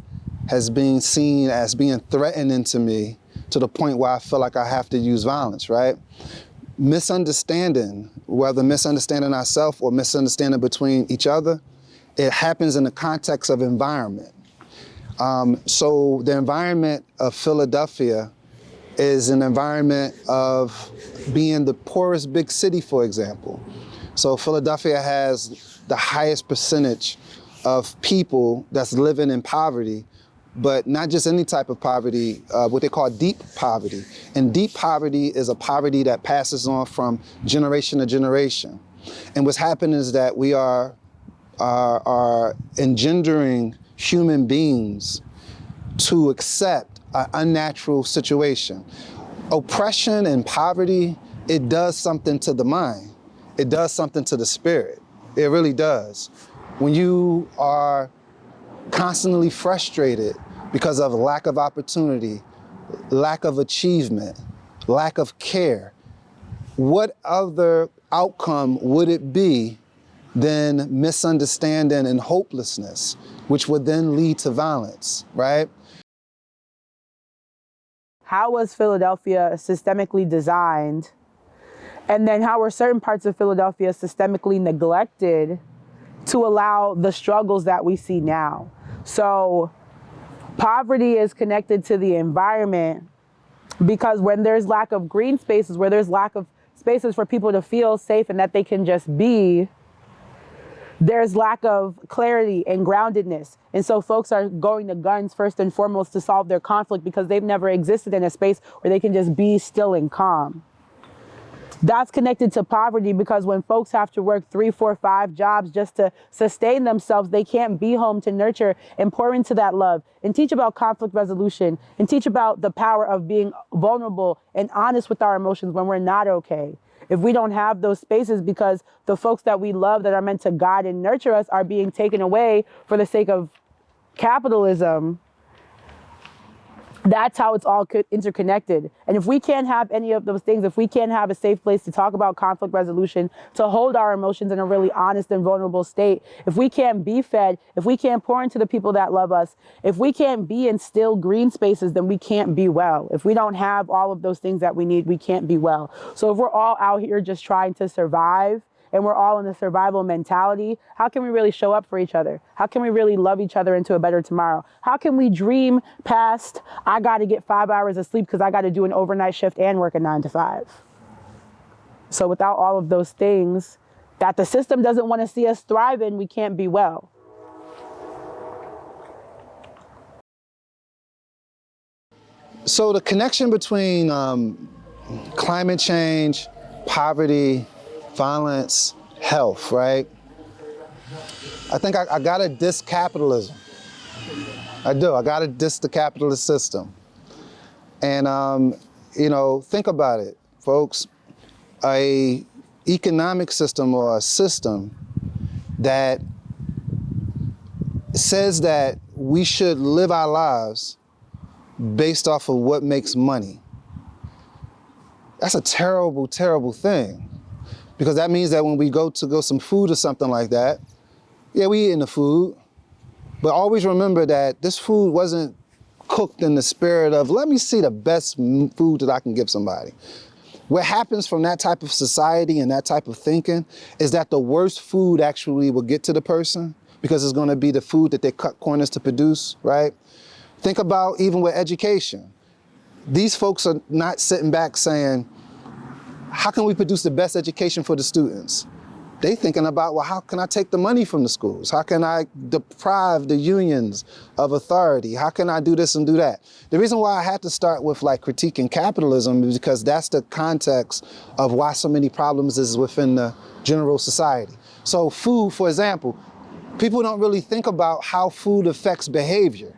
has been seen as being threatening to me to the point where I feel like I have to use violence, right? Misunderstanding, whether misunderstanding ourselves or misunderstanding between each other, it happens in the context of environment. So the environment of Philadelphia is an environment of being the poorest big city, for example. So Philadelphia has the highest percentage of people that's living in poverty, but not just any type of poverty, what they call deep poverty. And deep poverty is a poverty that passes on from generation to generation. And what's happening is that we are engendering human beings to accept an unnatural situation. Oppression and poverty, it does something to the mind. It does something to the spirit. It really does. When you are constantly frustrated because of lack of opportunity, lack of achievement, lack of care, what other outcome would it be than misunderstanding and hopelessness, which would then lead to violence, right? How was Philadelphia systemically designed? And then how were certain parts of Philadelphia systemically neglected to allow the struggles that we see now? So poverty is connected to the environment because when there's lack of green spaces, where there's lack of spaces for people to feel safe and that they can just be, there's lack of clarity and groundedness. And so folks are going to guns first and foremost to solve their conflict because they've never existed in a space where they can just be still and calm. That's connected to poverty because when folks have to work 3, 4, 5 jobs just to sustain themselves, they can't be home to nurture and pour into that love and teach about conflict resolution and teach about the power of being vulnerable and honest with our emotions when we're not okay. If we don't have those spaces because the folks that we love that are meant to guide and nurture us are being taken away for the sake of capitalism, that's how it's all interconnected. And if we can't have any of those things, if we can't have a safe place to talk about conflict resolution, to hold our emotions in a really honest and vulnerable state, if we can't be fed, if we can't pour into the people that love us, if we can't be in still green spaces, then we can't be well. If we don't have all of those things that we need, we can't be well. So if we're all out here just trying to survive, and we're all in a survival mentality, how can we really show up for each other? How can we really love each other into a better tomorrow? How can we dream past, I gotta get 5 hours of sleep because I gotta do an overnight shift and work a 9 to 5? So without all of those things that the system doesn't want to see us thrive in, we can't be well. So the connection between climate change, poverty, violence, health, right? I think I gotta diss capitalism. I do, I gotta diss the capitalist system. And, think about it, folks. A economic system or a system that says that we should live our lives based off of what makes money. That's a terrible, terrible thing. Because that means that when we go some food or something like that, yeah, we eating the food, but always remember that this food wasn't cooked in the spirit of, let me see the best food that I can give somebody. What happens from that type of society and that type of thinking is that the worst food actually will get to the person because it's gonna be the food that they cut corners to produce, right? Think about even with education. These folks are not sitting back saying, how can we produce the best education for the students? They thinking about, well, how can I take the money from the schools? How can I deprive the unions of authority? How can I do this and do that? The reason why I had to start with critiquing capitalism is because that's the context of why so many problems is within the general society. So food, for example, people don't really think about how food affects behavior,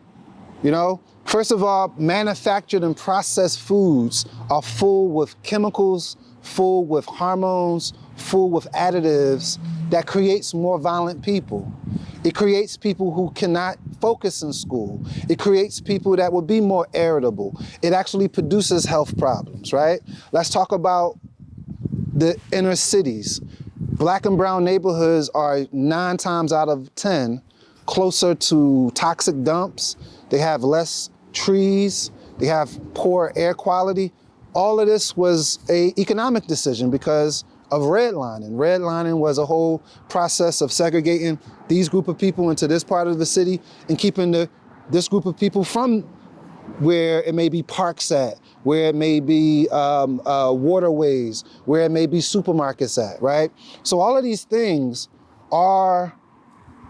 First of all, manufactured and processed foods are full with chemicals, full with hormones, full with additives that creates more violent people. It creates people who cannot focus in school. It creates people that will be more irritable. It actually produces health problems, right? Let's talk about the inner cities. Black and brown neighborhoods are 9 times out of 10 closer to toxic dumps. They have less trees. They have poor air quality. All of this was an economic decision because of redlining. Redlining was a whole process of segregating these group of people into this part of the city and keeping this group of people from where it may be parks at, where it may be waterways, where it may be supermarkets at, right? So all of these things are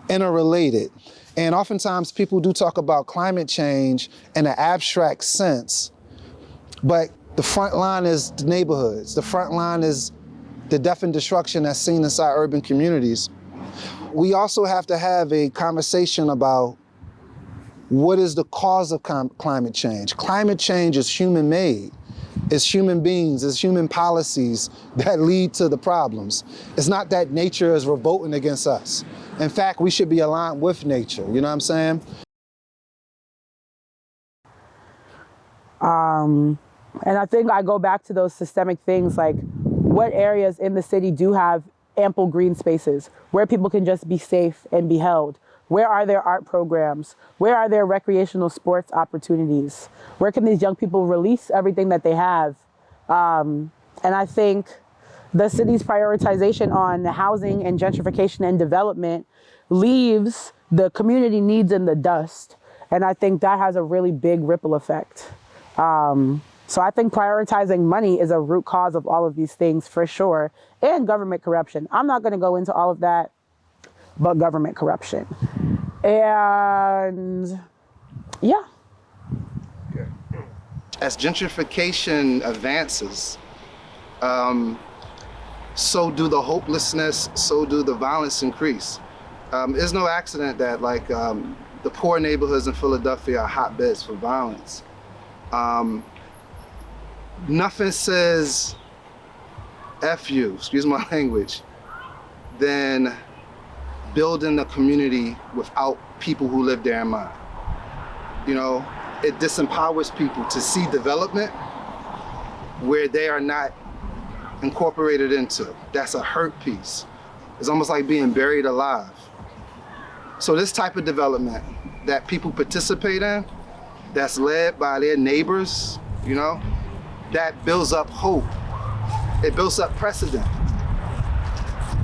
interrelated. And oftentimes people do talk about climate change in an abstract sense, but the front line is the neighborhoods. The front line is the death and destruction that's seen inside urban communities. We also have to have a conversation about what is the cause of climate change. Climate change is human-made. It's human beings, it's human policies that lead to the problems. It's not that nature is revolting against us. In fact, we should be aligned with nature, you know what I'm saying? And I think I go back to those systemic things, like what areas in the city do have ample green spaces where people can just be safe and be held? Where are there art programs? Where are there recreational sports opportunities? Where can these young people release everything that they have? And I think the city's prioritization on housing and gentrification and development leaves the community needs in the dust. And I think that has a really big ripple effect. So I think prioritizing money is a root cause of all of these things for sure, and government corruption. I'm not going to go into all of that, but government corruption. And yeah. As gentrification advances, so do the hopelessness, so do the violence increase. It's no accident that the poor neighborhoods in Philadelphia are hotbeds for violence. Nothing says F you, excuse my language, than building a community without people who live there in mind. You know, it disempowers people to see development where they are not incorporated into. That's a hurt piece. It's almost like being buried alive. So this type of development that people participate in, that's led by their neighbors, you know, that builds up hope. It builds up precedent.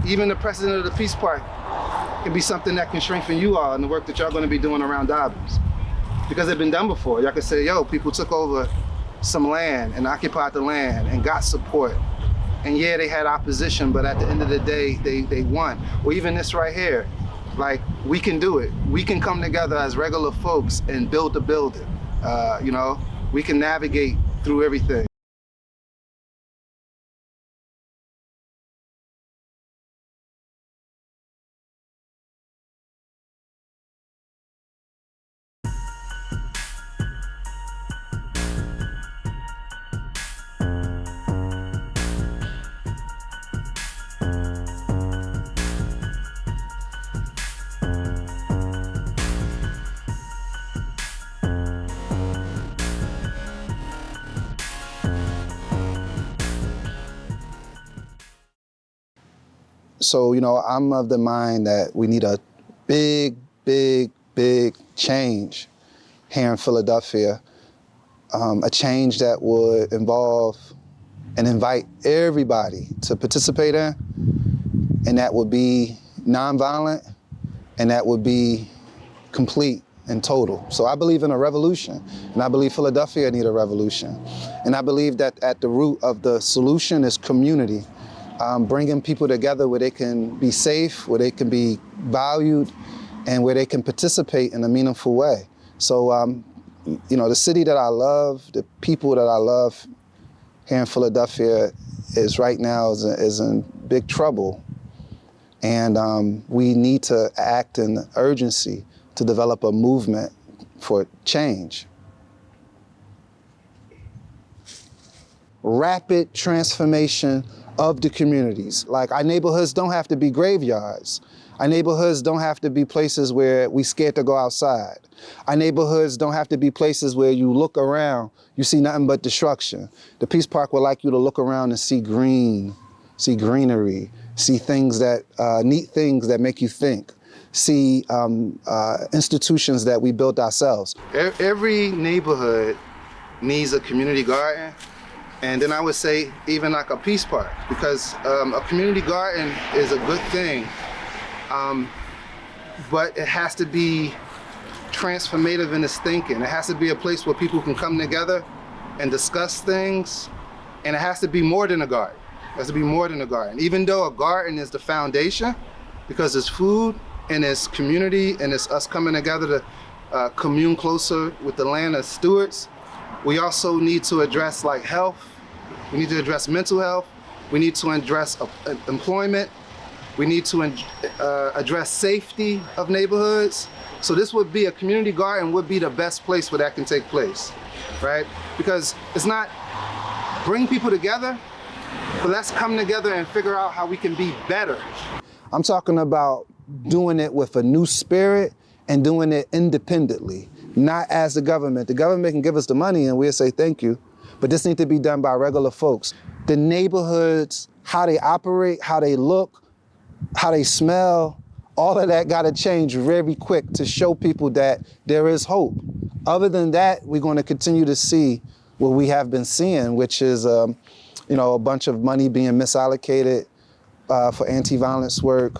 Even the precedent of the Peace Park can be something that can strengthen you all in the work that y'all gonna be doing around Dobbins. Because it's been done before. Y'all can say, yo, people took over some land and occupied the land and got support. And yeah, they had opposition, but at the end of the day, they won. Or even this right here, like, we can do it. We can come together as regular folks and build the building. You know, we can navigate through everything. So, you know, I'm of the mind that we need a big, big, big change here in Philadelphia. A change that would involve and invite everybody to participate in, and that would be nonviolent, and that would be complete and total. So I believe in a revolution, and I believe Philadelphia needs a revolution. And I believe that at the root of the solution is community. Bringing people together where they can be safe, where they can be valued, and where they can participate in a meaningful way. So, you know, the city that I love, the people that I love here in Philadelphia is right now is in big trouble. And we need to act in urgency to develop a movement for change. Rapid transformation of the communities. Like, our neighborhoods don't have to be graveyards. Our neighborhoods don't have to be places where we scared to go outside. Our neighborhoods don't have to be places where you look around, you see nothing but destruction. The Peace Park would like you to look around and see green, see greenery, see things that, neat things that make you think, see institutions that we built ourselves. Every neighborhood needs a community garden. And then I would say even like a Peace Park, because a community garden is a good thing, but it has to be transformative in its thinking. It has to be a place where people can come together and discuss things, and it has to be more than a garden. It has to be more than a garden. Even though a garden is the foundation, because it's food and it's community and it's us coming together to commune closer with the land as stewards, we also need to address like health. We need to address mental health. We need to address employment. We need to address safety of neighborhoods. So this would be, a community garden would be the best place where that can take place, right? Because it's not bring people together, but let's come together and figure out how we can be better. I'm talking about doing it with a new spirit and doing it independently, not as the government. The government can give us the money and we'll say thank you, but this needs to be done by regular folks. The neighborhoods, how they operate, how they look, how they smell, all of that gotta change very quick to show people that there is hope. Other than that, we're gonna continue to see what we have been seeing, which is a bunch of money being misallocated for anti-violence work,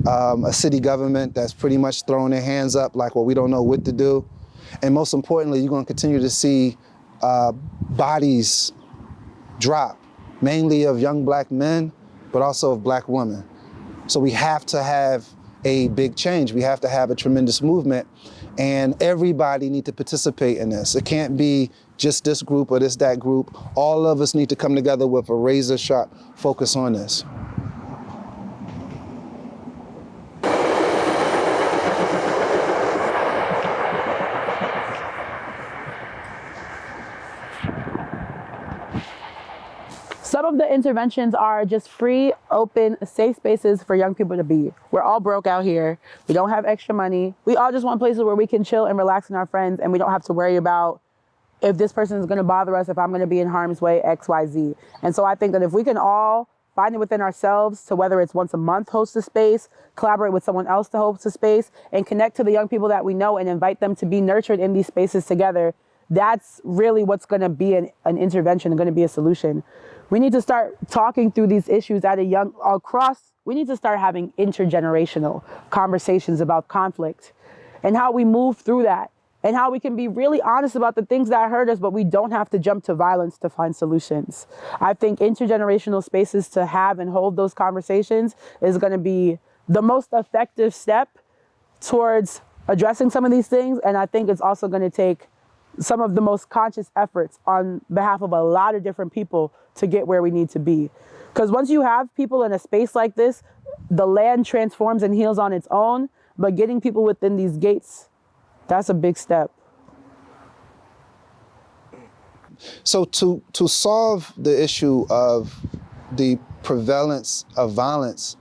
a city government that's pretty much throwing their hands up like, well, we don't know what to do. And most importantly, you're gonna continue to see bodies drop, mainly of young black men, but also of black women. So we have to have a big change. We have to have a tremendous movement, and everybody need to participate in this. It can't be just this group or that group. All of us need to come together with a razor sharp focus on this. Some of the interventions are just free, open, safe spaces for young people to be. We're all broke out here. We don't have extra money. We all just want places where we can chill and relax with our friends, and we don't have to worry about if this person is going to bother us, if I'm going to be in harm's way, X, Y, Z. And so I think that if we can all find it within ourselves to, whether it's once a month host a space, collaborate with someone else to host a space, and connect to the young people that we know and invite them to be nurtured in these spaces together, that's really what's going to be an intervention and going to be a solution. We need to start talking through these issues we need to start having intergenerational conversations about conflict and how we move through that and how we can be really honest about the things that hurt us, but we don't have to jump to violence to find solutions. I think intergenerational spaces to have and hold those conversations is going to be the most effective step towards addressing some of these things. And I think it's also going to take some of the most conscious efforts on behalf of a lot of different people to get where we need to be. Because once you have people in a space like this, the land transforms and heals on its own, but getting people within these gates, that's a big step. So to solve the issue of the prevalence of violence,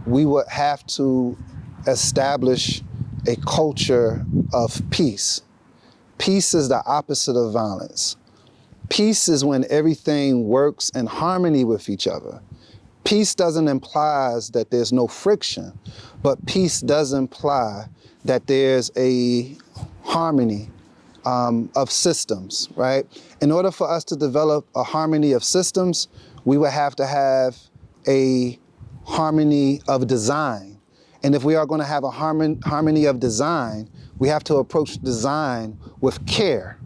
we would have to establish a culture of peace. Peace is the opposite of violence. Peace is when everything works in harmony with each other. Peace doesn't imply that there's no friction, but peace does imply that there's a harmony of systems, right? In order for us to develop a harmony of systems, we would have to have a harmony of design. And if we are going to have a harmony of design, we have to approach design with care.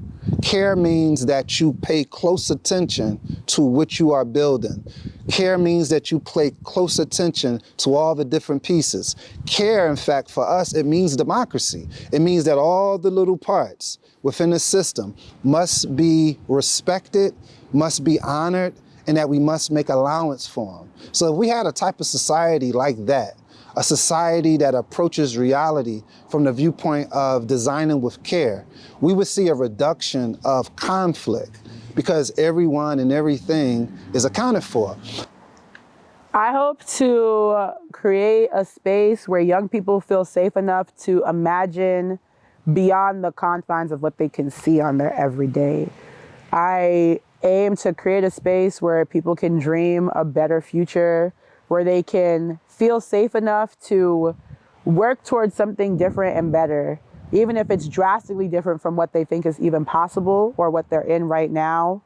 Care means that you pay close attention to what you are building. Care means that you pay close attention to all the different pieces. Care, in fact, for us, it means democracy. It means that all the little parts within the system must be respected, must be honored, and that we must make allowance for them. So if we had a type of society like that, a society that approaches reality from the viewpoint of designing with care, we would see a reduction of conflict because everyone and everything is accounted for. I hope to create a space where young people feel safe enough to imagine beyond the confines of what they can see on their everyday. I aim to create a space where people can dream a better future, where they can feel safe enough to work towards something different and better, even if it's drastically different from what they think is even possible or what they're in right now.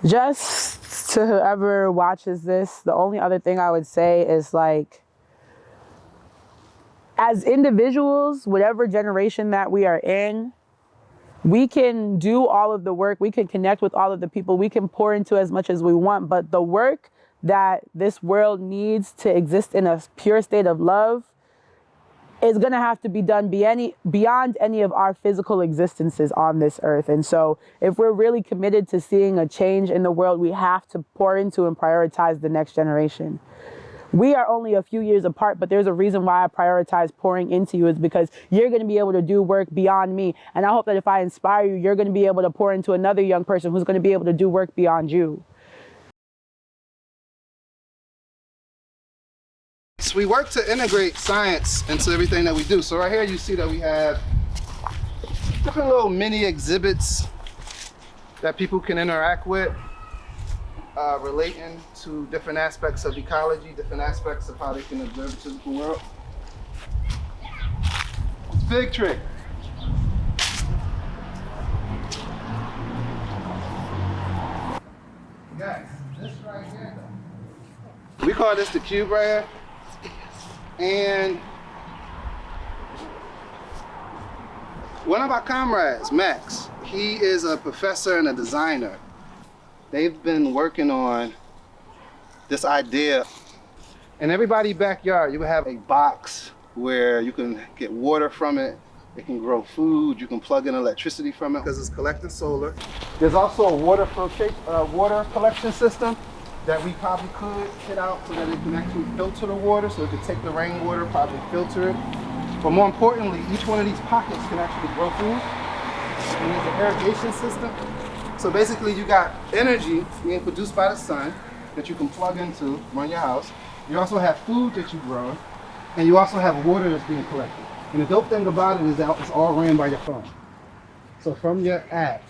Just to whoever watches this, the only other thing I would say is, like, as individuals, whatever generation that we are in, We can do all of the work, we can connect with all of the people, we can pour into as much as we want, but the work that this world needs to exist in a pure state of love is going to have to be done beyond any of our physical existences on this earth. And so if we're really committed to seeing a change in the world, we have to pour into and prioritize the next generation. We are only a few years apart, but there's a reason why I prioritize pouring into you, is because you're going to be able to do work beyond me. And I hope that if I inspire you, you're going to be able to pour into another young person who's going to be able to do work beyond you. So we work to integrate science into everything that we do. So right here you see that we have different little mini exhibits that people can interact with, relating to different aspects of ecology, different aspects of how they can observe the physical world. Fig tree. Guys, this right here, we call this the cube right here. And one of our comrades, Max, he is a professor and a designer. They've been working on this idea. In everybody's backyard, you have a box where you can get water from it. It can grow food. You can plug in electricity from it because it's collecting solar. There's also a water collection system that we probably could fit out so that it can actually filter the water, so it could take the rainwater, probably filter it. But more importantly, each one of these pockets can actually grow food. And there's an irrigation system. So basically you got energy being produced by the sun that you can plug into, run your house. You also have food that you grow, and you also have water that's being collected. And the dope thing about it is that it's all ran by your phone. So from your app,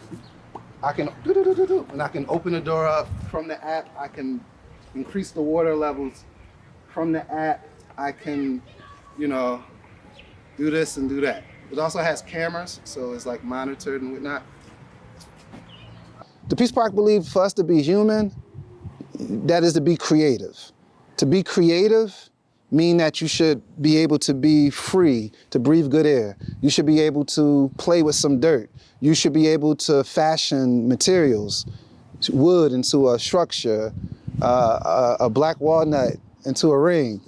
I can and I can open the door up from the app. I can increase the water levels from the app. I can, do this and do that. It also has cameras, so it's like monitored and whatnot. The Peace Park believes for us to be human, that is to be creative. To be creative mean that you should be able to be free, to breathe good air. You should be able to play with some dirt. You should be able to fashion materials, wood into a structure, a black walnut into a ring,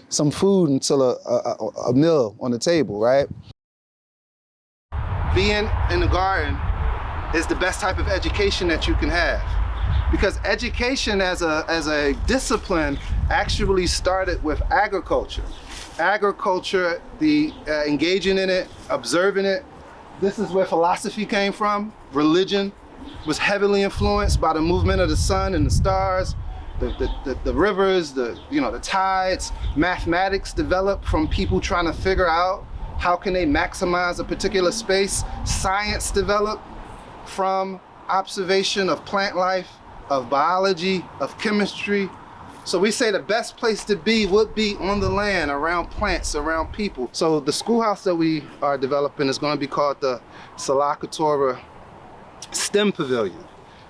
some food into a meal on the table, right? Being in the garden is the best type of education that you can have. Because education as a discipline actually started with agriculture. Agriculture, engaging in it, observing it. This is where philosophy came from. Religion was heavily influenced by the movement of the sun and the stars, the rivers, the tides. Mathematics developed from people trying to figure out how can they maximize a particular space. Science developed from observation of plant life, of biology, of chemistry. So we say the best place to be would be on the land, around plants, around people. So the schoolhouse that we are developing is going to be called the Salakatora STEM Pavilion.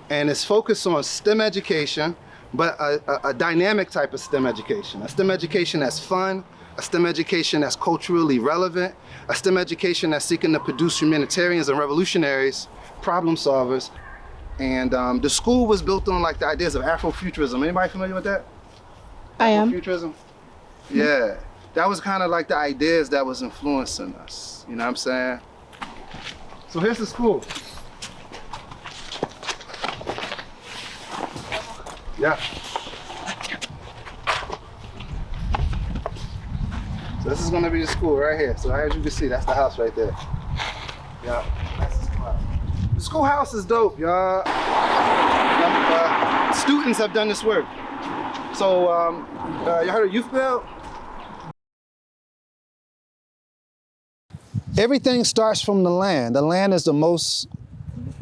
And it's focused on STEM education, but a dynamic type of STEM education. A STEM education that's fun, a STEM education that's culturally relevant, a STEM education that's seeking to produce humanitarians and revolutionaries, problem solvers. And the school was built on the ideas of Afrofuturism. Anybody familiar with that? I am. Afrofuturism? Yeah. That was kind of the ideas that was influencing us. You know what I'm saying? So here's the school. Yeah. So this is gonna be the school right here. So as you can see, that's the house right there. Yeah, that's the schoolhouse. The schoolhouse is dope, y'all. Students have done this work. So, you heard of Youth Build? Everything starts from the land. The land is the most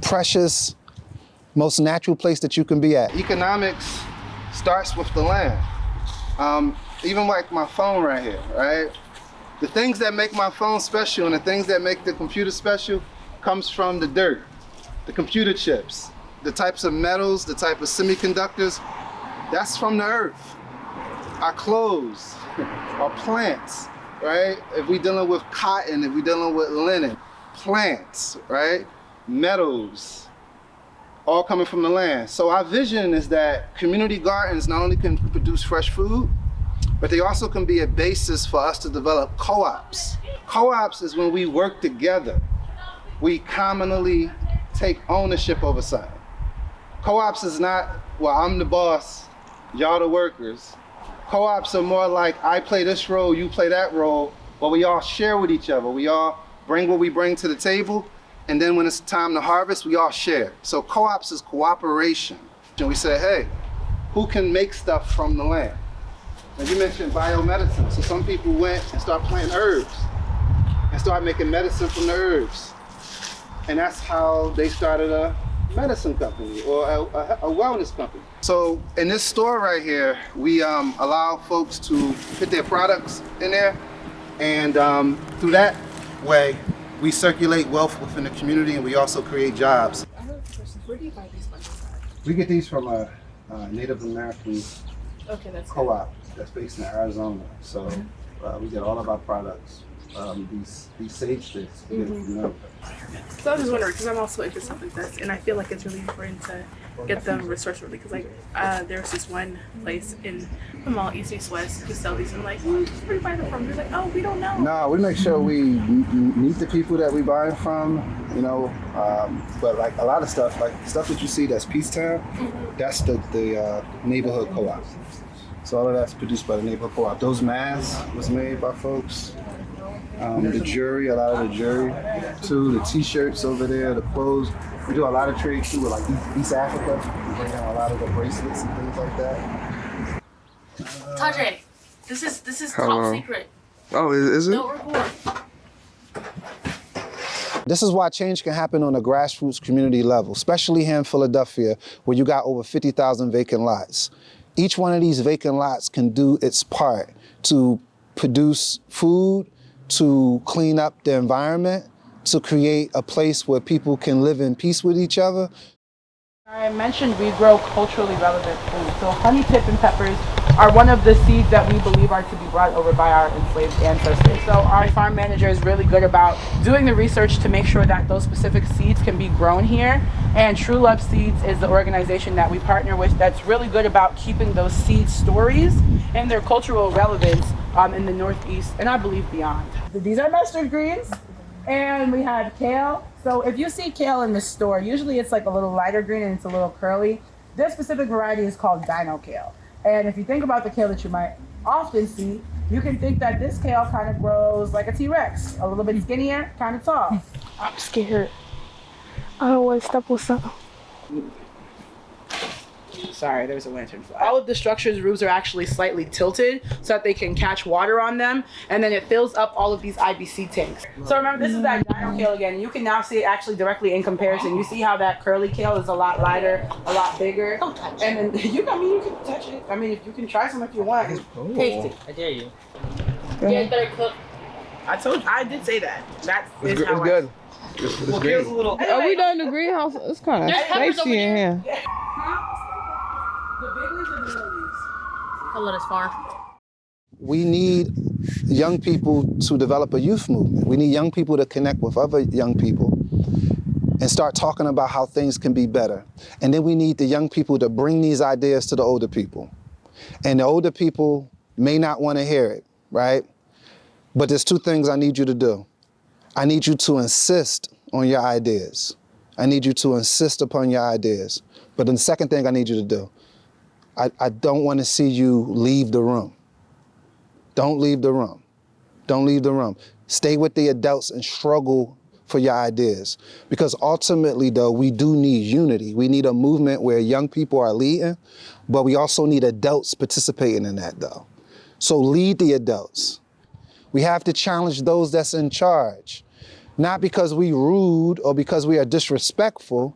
precious, most natural place that you can be at. Economics starts with the land. Even my phone right here, right? The things that make my phone special and the things that make the computer special comes from the dirt, the computer chips, the types of metals, the type of semiconductors, that's from the earth. Our clothes, our plants, right? If we're dealing with cotton, if we're dealing with linen, plants, right? Meadows, all coming from the land. So our vision is that community gardens not only can produce fresh food, but they also can be a basis for us to develop co-ops. Co-ops is when we work together. We commonly take ownership over something. Co-ops is not, well, I'm the boss, y'all the workers. Co-ops are more like, I play this role, you play that role, but we all share with each other. We all bring what we bring to the table, and then when it's time to harvest, we all share. So co-ops is cooperation. And we say, hey, who can make stuff from the land? Now you mentioned biomedicine. So some people went and started planting herbs and started making medicine from the herbs. And that's how they started a medicine company or a wellness company. So in this store right here, we allow folks to put their products in there, and through that way, we circulate wealth within the community, and we also create jobs. I have a question. Where do you buy these bundles at? We get these from a Native American co-op that's based in Arizona. So we get all of our products. These sage sticks, we get it from them. So I was just wondering, because I'm also interested in this, and I feel like it's really important to get them researched really, because like there's this one place in the mall, East West, who sell these, and I'm like, where do you buy them from? They're like, oh, we don't know. No, we make sure we meet the people that we buy from, you know, but like a lot of stuff, like stuff that you see that's Peacetown, that's the neighborhood co-op. So all of that's produced by the neighborhood co-op. Those masks was made by folks. The jewelry, a lot of the jewelry too, the t-shirts over there, the clothes. We do a lot of trade too with like East Africa. We bring in a lot of the bracelets and things like that. Tajay, this is Hello. top secret. Oh, is it? Don't record. This is why change can happen on a grassroots community level, especially here in Philadelphia, where you got over 50,000 vacant lots. Each one of these vacant lots can do its part to produce food, to clean up the environment, to create a place where people can live in peace with each other. I mentioned we grow culturally relevant food. So honey tip and peppers are one of the seeds that we believe are to be brought over by our enslaved ancestors. So our farm manager is really good about doing the research to make sure that those specific seeds can be grown here. And True Love Seeds is the organization that we partner with that's really good about keeping those seed stories and their cultural relevance in the Northeast and I believe beyond. These are mustard greens, and we have kale. So if you see kale in the store, usually it's like a little lighter green and it's a little curly. This specific variety is called dino kale. And if you think about the kale that you might often see, you can think that this kale kind of grows like a T-Rex, a little bit skinnier, kind of tall. I'm scared. I don't want to step on something. Sorry, there's a lantern fly. All of the structures' roofs are actually slightly tilted so that they can catch water on them, and then it fills up all of these IBC tanks. So remember, this is that dino kale again. You can now see it actually directly in comparison. You see how that curly kale is a lot lighter, a lot bigger. Don't touch it. And then you can touch it. I mean, if you can try some if you want. Taste it. I dare you. Yeah, better cook. I did say that. That is It's how good. It's great. Are we done in the greenhouse? It's kind of spicy in here. The big leaves or the little leaves? I'll let us farm. We need young people to develop a youth movement. We need young people to connect with other young people and start talking about how things can be better. And then we need the young people to bring these ideas to the older people. And the older people may not want to hear it, right? But there's two things I need you to do. I need you to insist on your ideas. I need you to insist upon your ideas. But then the second thing I need you to do, I don't want to see you leave the room. Don't leave the room. Don't leave the room. Stay with the adults and struggle for your ideas. Because ultimately, though, we do need unity. We need a movement where young people are leading, but we also need adults participating in that, though. So lead the adults. We have to challenge those that's in charge. Not because we rude or because we are disrespectful,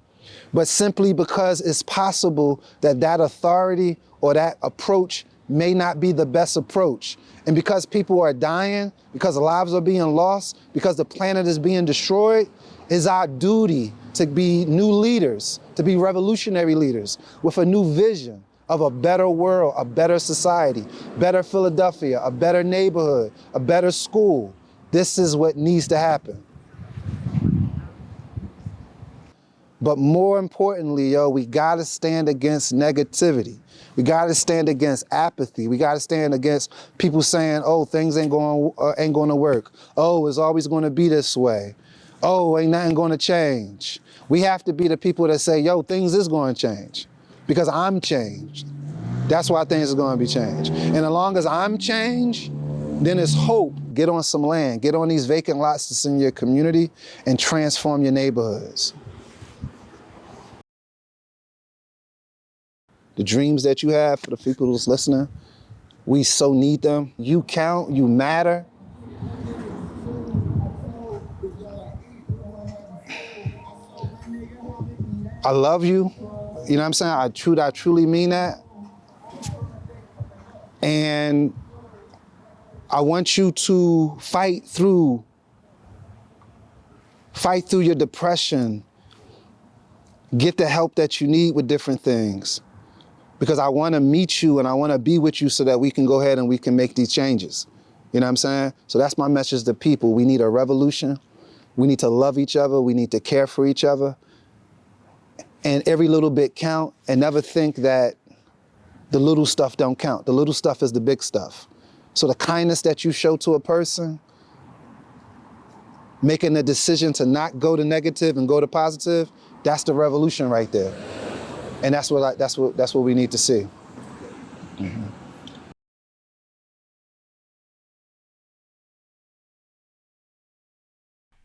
but simply because it's possible that that authority or that approach may not be the best approach. And because people are dying, because lives are being lost, because the planet is being destroyed, it's our duty to be new leaders, to be revolutionary leaders with a new vision of a better world, a better society, better Philadelphia, a better neighborhood, a better school. This is what needs to happen. But more importantly, we gotta stand against negativity. We gotta stand against apathy. We gotta stand against people saying, oh, things ain't gonna work. Oh, it's always gonna be this way. Oh, ain't nothing gonna change. We have to be the people that say, things is gonna change because I'm changed. That's why things are gonna be changed. And as long as I'm changed, then it's hope. Get on some land, get on these vacant lots that's in your community and transform your neighborhoods. The dreams that you have for the people who's listening, we so need them. You count, you matter. I love you. You know what I'm saying? I truly mean that. And I want you to fight through your depression. Get the help that you need with different things. Because I want to meet you and I want to be with you so that we can go ahead and we can make these changes. You know what I'm saying? So that's my message to people. We need a revolution. We need to love each other. We need to care for each other. And every little bit count, and never think that the little stuff don't count. The little stuff is the big stuff. So the kindness that you show to a person, making the decision to not go to negative and go to positive, that's the revolution right there. And that's what we need to see. Mm-hmm.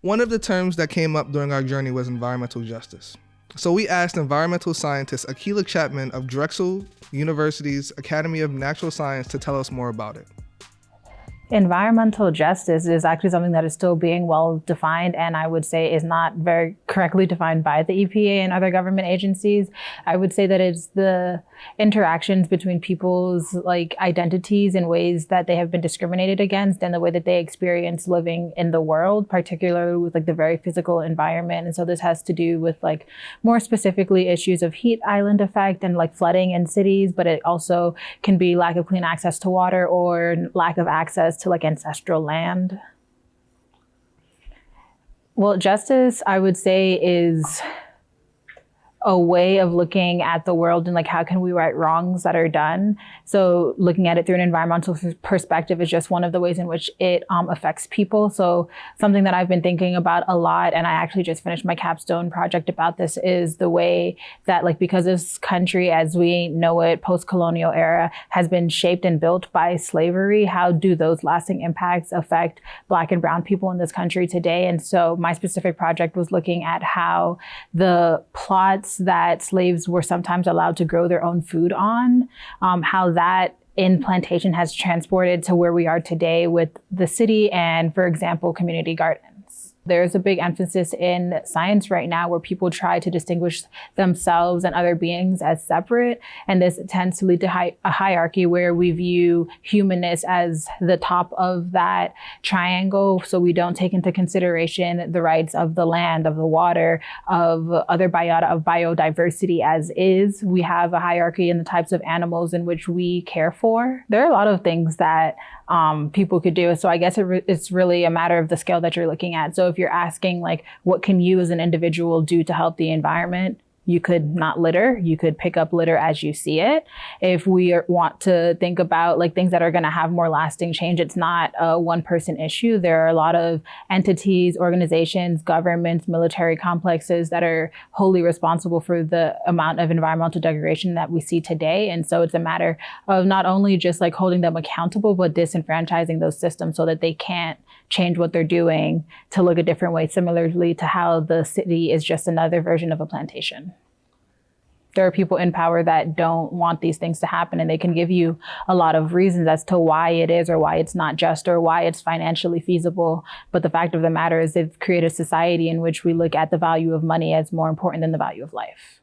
One of the terms that came up during our journey was environmental justice. So we asked environmental scientist Akila Chapman of Drexel University's Academy of Natural Science to tell us more about it. Environmental justice is actually something that is still being well defined, and I would say is not very correctly defined by the EPA and other government agencies. I would say that it's the interactions between people's identities in ways that they have been discriminated against and the way that they experience living in the world, particularly with the very physical environment. And so this has to do with more specifically issues of heat island effect and flooding in cities, but it also can be lack of clean access to water or lack of access to ancestral land. Well, justice, I would say, is a way of looking at the world and how can we right wrongs that are done. So looking at it through an environmental perspective is just one of the ways in which it affects people. So something that I've been thinking about a lot, and I actually just finished my capstone project about this, is the way that because this country as we know it, post-colonial era, has been shaped and built by slavery, how do those lasting impacts affect Black and Brown people in this country today? And so my specific project was looking at how the plots that slaves were sometimes allowed to grow their own food on, how that in plantation has transported to where we are today with the city and, for example, community gardens. There's a big emphasis in science right now where people try to distinguish themselves and other beings as separate. And this tends to lead to a hierarchy where we view humanness as the top of that triangle. So we don't take into consideration the rights of the land, of the water, of other biota, of biodiversity as is. We have a hierarchy in the types of animals in which we care for. There are a lot of things that people could do. So I guess it's really a matter of the scale that you're looking at. So if you're asking what can you as an individual do to help the environment, you could not litter. You could pick up litter as you see it. If we want to think about things that are going to have more lasting change, it's not a one-person issue. There are a lot of entities, organizations, governments, military complexes that are wholly responsible for the amount of environmental degradation that we see today. And so it's a matter of not only just holding them accountable, but disenfranchising those systems so that they can't change what they're doing to look a different way, similarly to how the city is just another version of a plantation. There are people in power that don't want these things to happen, and they can give you a lot of reasons as to why it is or why it's not just or why it's financially feasible. But the fact of the matter is they've created a society in which we look at the value of money as more important than the value of life.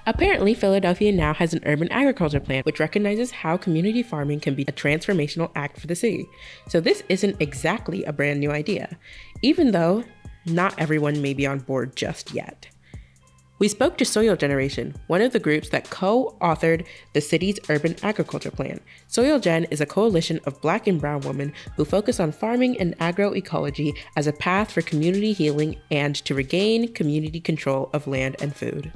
Apparently, Philadelphia now has an urban agriculture plan which recognizes how community farming can be a transformational act for the city. So this isn't exactly a brand new idea, even though not everyone may be on board just yet. We spoke to Soil Generation, one of the groups that co-authored the city's urban agriculture plan. Soil Gen is a coalition of Black and Brown women who focus on farming and agroecology as a path for community healing and to regain community control of land and food.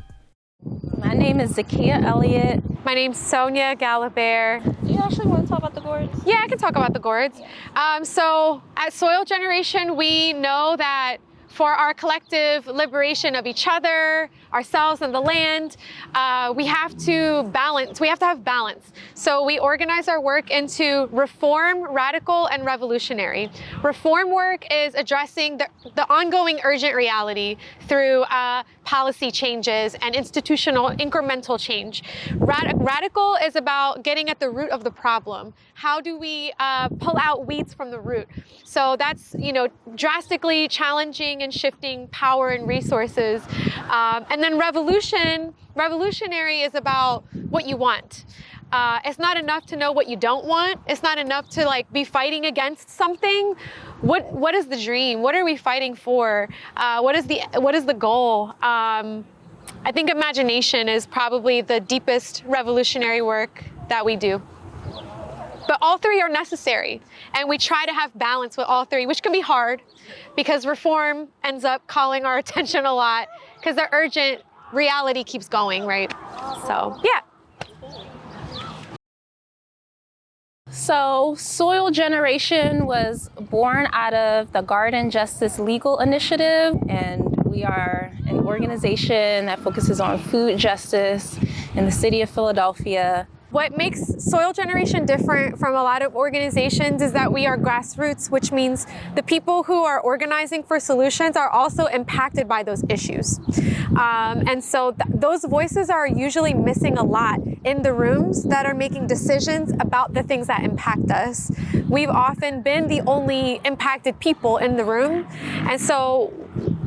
My name is Zakia Elliott. My name's Sonia Galabert. Do you actually want to talk about the gourds? Yeah, I can talk about the gourds. So at Soil Generation, we know that for our collective liberation of each other, ourselves, and the land, we have to have balance. So we organize our work into reform, radical, and revolutionary. Reform work is addressing the ongoing urgent reality through policy changes and institutional incremental change. Radical is about getting at the root of the problem. How do we pull out weeds from the root? So that's, drastically challenging and shifting power and resources. And then revolutionary is about what you want. It's not enough to know what you don't want. It's not enough to be fighting against something. What is the dream? What are we fighting for? What is the goal? I think imagination is probably the deepest revolutionary work that we do. But all three are necessary, and we try to have balance with all three, which can be hard because reform ends up calling our attention a lot because the urgent reality keeps going, right? So, yeah. So Soil Generation was born out of the Garden Justice Legal Initiative, and we are an organization that focuses on food justice in the city of Philadelphia. What makes Soil Generation different from a lot of organizations is that we are grassroots, which means the people who are organizing for solutions are also impacted by those issues. And so those voices are usually missing a lot in the rooms that are making decisions about the things that impact us. We've often been the only impacted people in the room. And so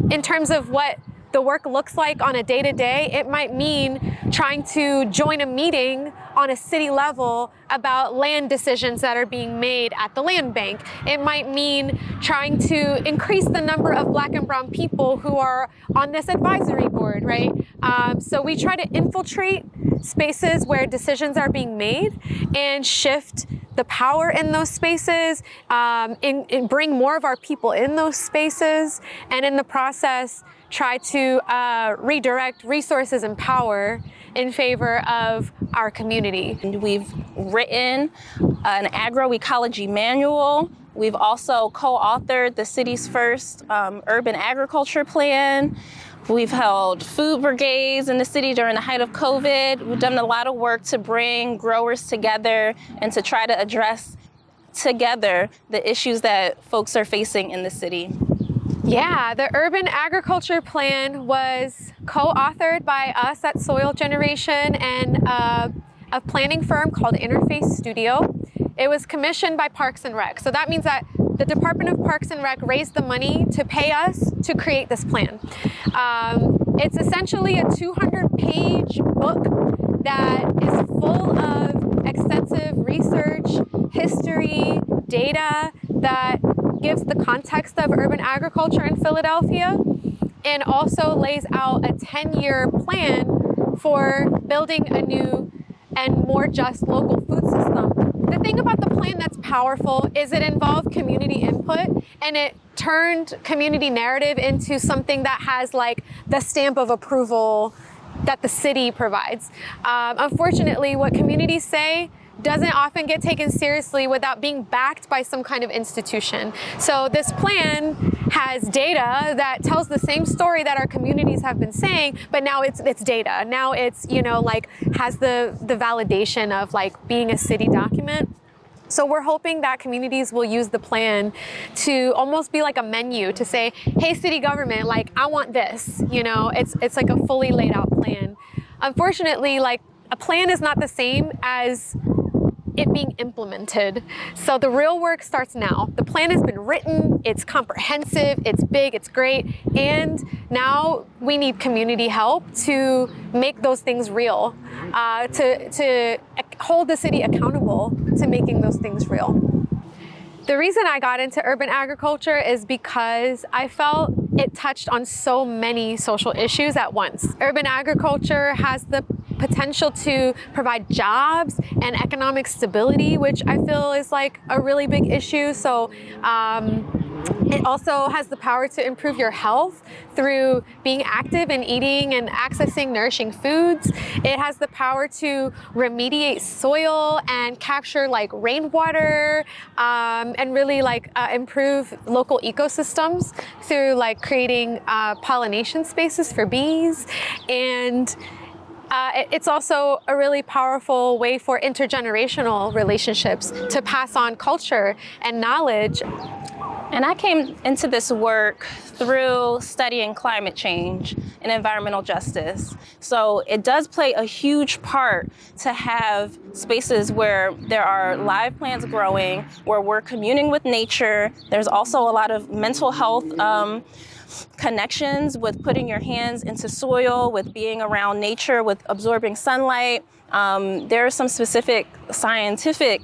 in terms of what the work looks like on a day-to-day, it might mean trying to join a meeting on a city level about land decisions that are being made at the land bank. It might mean trying to increase the number of Black and Brown people who are on this advisory board, right? So we try to infiltrate spaces where decisions are being made and shift the power in those spaces, and bring more of our people in those spaces, and in the process, try to redirect resources and power in favor of our community. We've written an agroecology manual. We've also co-authored the city's first urban agriculture plan. We've held food brigades in the city during the height of COVID. We've done a lot of work to bring growers together and to try to address together the issues that folks are facing in the city. Yeah, the Urban Agriculture Plan was co-authored by us at Soil Generation and a planning firm called Interface Studio. It was commissioned by Parks and Rec. So that means that the Department of Parks and Rec raised the money to pay us to create this plan. It's essentially a 200-page book that is full of extensive research, history, data that gives the context of urban agriculture in Philadelphia, and also lays out a 10-year plan for building a new and more just local food system. The thing about the plan that's powerful is it involved community input, and it turned community narrative into something that has the stamp of approval that the city provides. Unfortunately, what communities say doesn't often get taken seriously without being backed by some kind of institution. So this plan has data that tells the same story that our communities have been saying, but now it's data. Now it's, has the validation of being a city document. So we're hoping that communities will use the plan to almost be like a menu to say, hey, city government, I want this. It's like a fully laid out plan. Unfortunately, a plan is not the same as it being implemented. So the real work starts now. The plan has been written, it's comprehensive, it's big, it's great, and now we need community help to make those things real, to hold the city accountable to making those things real. The reason I got into urban agriculture is because I felt it touched on so many social issues at once. Urban agriculture has the potential to provide jobs and economic stability, which I feel is like a really big issue. So it also has the power to improve your health through being active and eating and accessing nourishing foods. It has the power to remediate soil and capture like rainwater and really like improve local ecosystems through like creating pollination spaces for bees. And it's also a really powerful way for intergenerational relationships to pass on culture and knowledge. And I came into this work through studying climate change and environmental justice. So it does play a huge part to have spaces where there are live plants growing, where we're communing with nature. There's also a lot of mental health connections with putting your hands into soil, with being around nature, with absorbing sunlight. There are some specific scientific,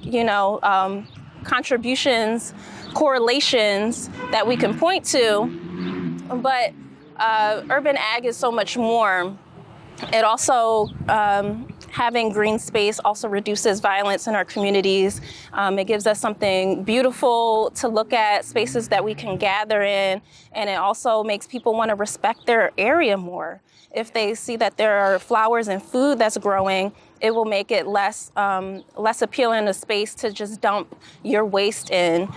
contributions, correlations that we can point to, but urban ag is so much more. It also, having green space also reduces violence in our communities. It gives us something beautiful to look at, spaces that we can gather in, and it also makes people want to respect their area more. If they see that there are flowers and food that's growing, it will make it less appealing a space to just dump your waste in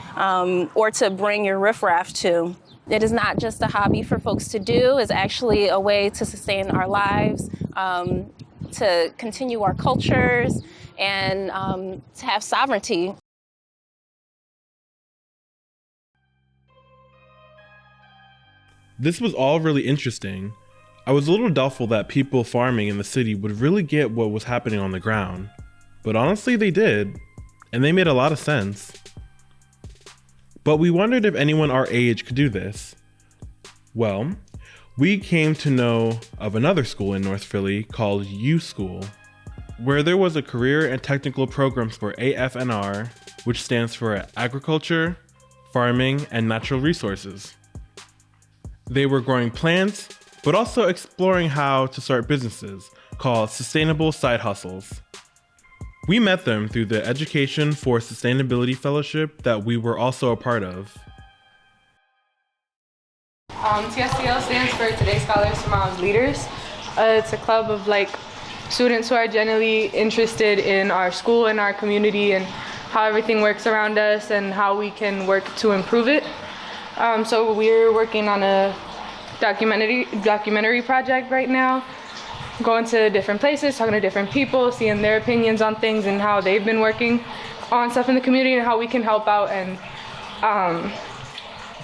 or to bring your riffraff to. It is not just a hobby for folks to do, it's actually a way to sustain our lives, to continue our cultures, and to have sovereignty. This was all really interesting. I was a little doubtful that people farming in the city would really get what was happening on the ground, but honestly they did, and they made a lot of sense. But we wondered if anyone our age could do this. Well, we came to know of another school in North Philly called U School, where there was a career and technical programs for AFNR, which stands for Agriculture, Farming, and Natural Resources. They were growing plants, but also exploring how to start businesses called Sustainable Side Hustles. We met them through the Education for Sustainability Fellowship that we were also a part of. TSTL stands for Today's Scholars, Tomorrow's Leaders. It's a club of students who are genuinely interested in our school and our community and how everything works around us and how we can work to improve it. So we're working on a documentary project right now, going to different places, talking to different people, seeing their opinions on things and how they've been working on stuff in the community and how we can help out and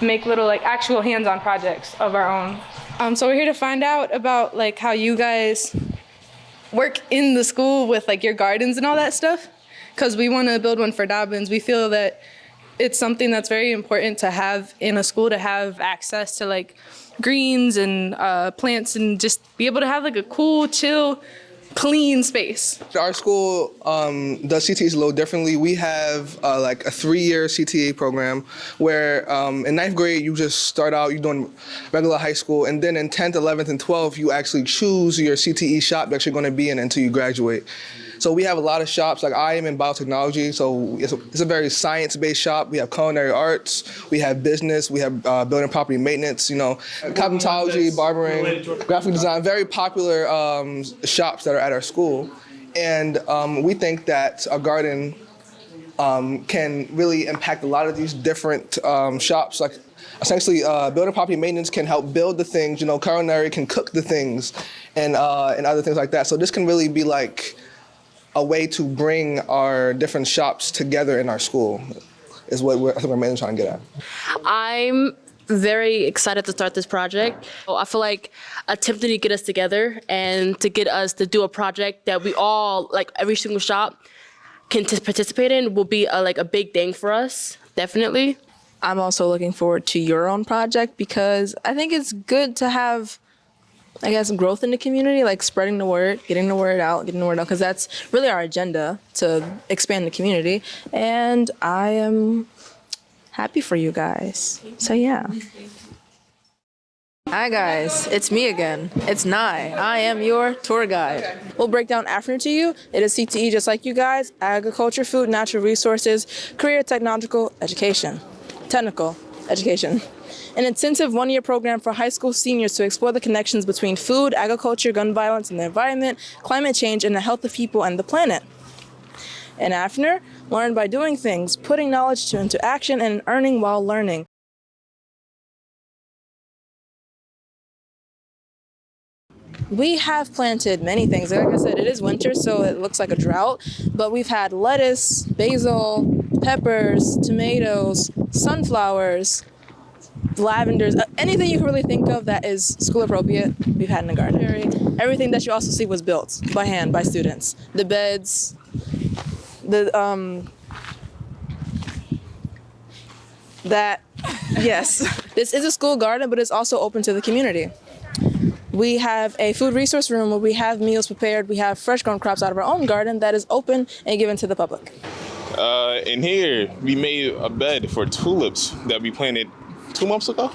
make little actual hands-on projects of our own. So we're here to find out about how you guys work in the school with your gardens and all that stuff, because we want to build one for Dobbins. We feel that it's something that's very important to have in a school, to have access to greens and plants and just be able to have a cool, chill, clean space. Our school does CTAs a little differently. We have a 3-year CTA program where in 9th grade you just start out, you're doing regular high school, and then in 10th, 11th, and 12th you actually choose your CTE shop that you're going to be in until you graduate. So we have a lot of shops. I am in biotechnology, so it's a very science-based shop. We have culinary arts, we have business, we have building property maintenance, cosmetology, barbering, graphic design, very popular shops that are at our school. And we think that a garden can really impact a lot of these different shops. Essentially, building property maintenance can help build the things, culinary can cook the things, and other things like that. So this can really be a way to bring our different shops together in our school, is what I think we're mainly trying to get at. I'm very excited to start this project. I feel like attempting to get us together and to get us to do a project that we all, every single shop, can participate in will be a big thing for us, definitely. I'm also looking forward to your own project because I think it's good to have growth in the community, spreading the word, getting the word out, because that's really our agenda, to expand the community. And I am happy for you guys. So yeah. Hi guys, it's me again. It's Nye. I am your tour guide. We'll break down afternoon to you. It is CTE just like you guys, agriculture, food, natural resources, career technological education, technical education. An intensive one-year program for high school seniors to explore the connections between food, agriculture, gun violence and the environment, climate change, and the health of people and the planet. And afternoon, learn by doing things, putting knowledge into action and earning while learning. We have planted many things. Like I said, it is winter, so it looks like a drought, but we've had lettuce, basil, peppers, tomatoes, sunflowers, lavenders, anything you can really think of that is school appropriate, we've had in the garden. Everything that you also see was built by hand by students. The beds, yes. This is a school garden, but it's also open to the community. We have a food resource room where we have meals prepared. We have fresh grown crops out of our own garden that is open and given to the public. In here, we made a bed for tulips that we planted 2 months ago?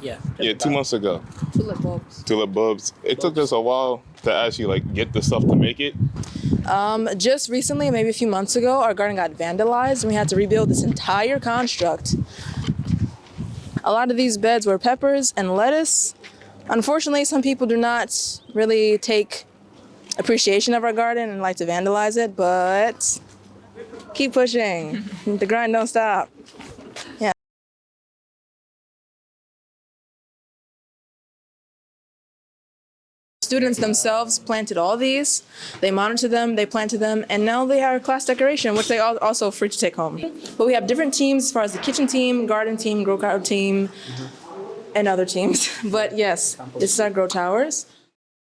Yeah. Yeah, 2 months ago. Tulip bulbs. Tulip bulbs. It took us a while to actually get the stuff to make it. Just recently, maybe a few months ago, our garden got vandalized and we had to rebuild this entire construct. A lot of these beds were peppers and lettuce. Unfortunately, some people do not really take appreciation of our garden and like to vandalize it, but keep pushing. The grind don't stop. Yeah. Students themselves planted all these. They monitored them, they planted them, and now they are class decoration, which they are also free to take home. But we have different teams as far as the kitchen team, garden team, grow crowd team, and other teams. But yes, this is our grow towers.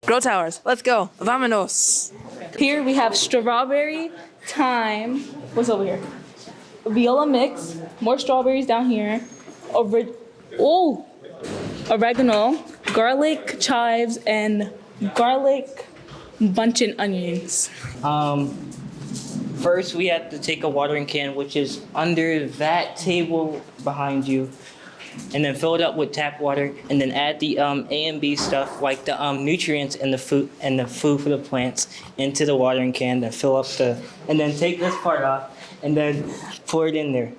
Grow towers, let's go. Vamonos. Here we have strawberry, thyme. What's over here? Viola mix, more strawberries down here. Oregano, garlic chives, and garlic buncheon onions. First, we have to take a watering can, which is under that table behind you, and then fill it up with tap water, and then add the A and B stuff like the nutrients and the food for the plants into the watering can. Then fill up and then take this part off, and then pour it in there.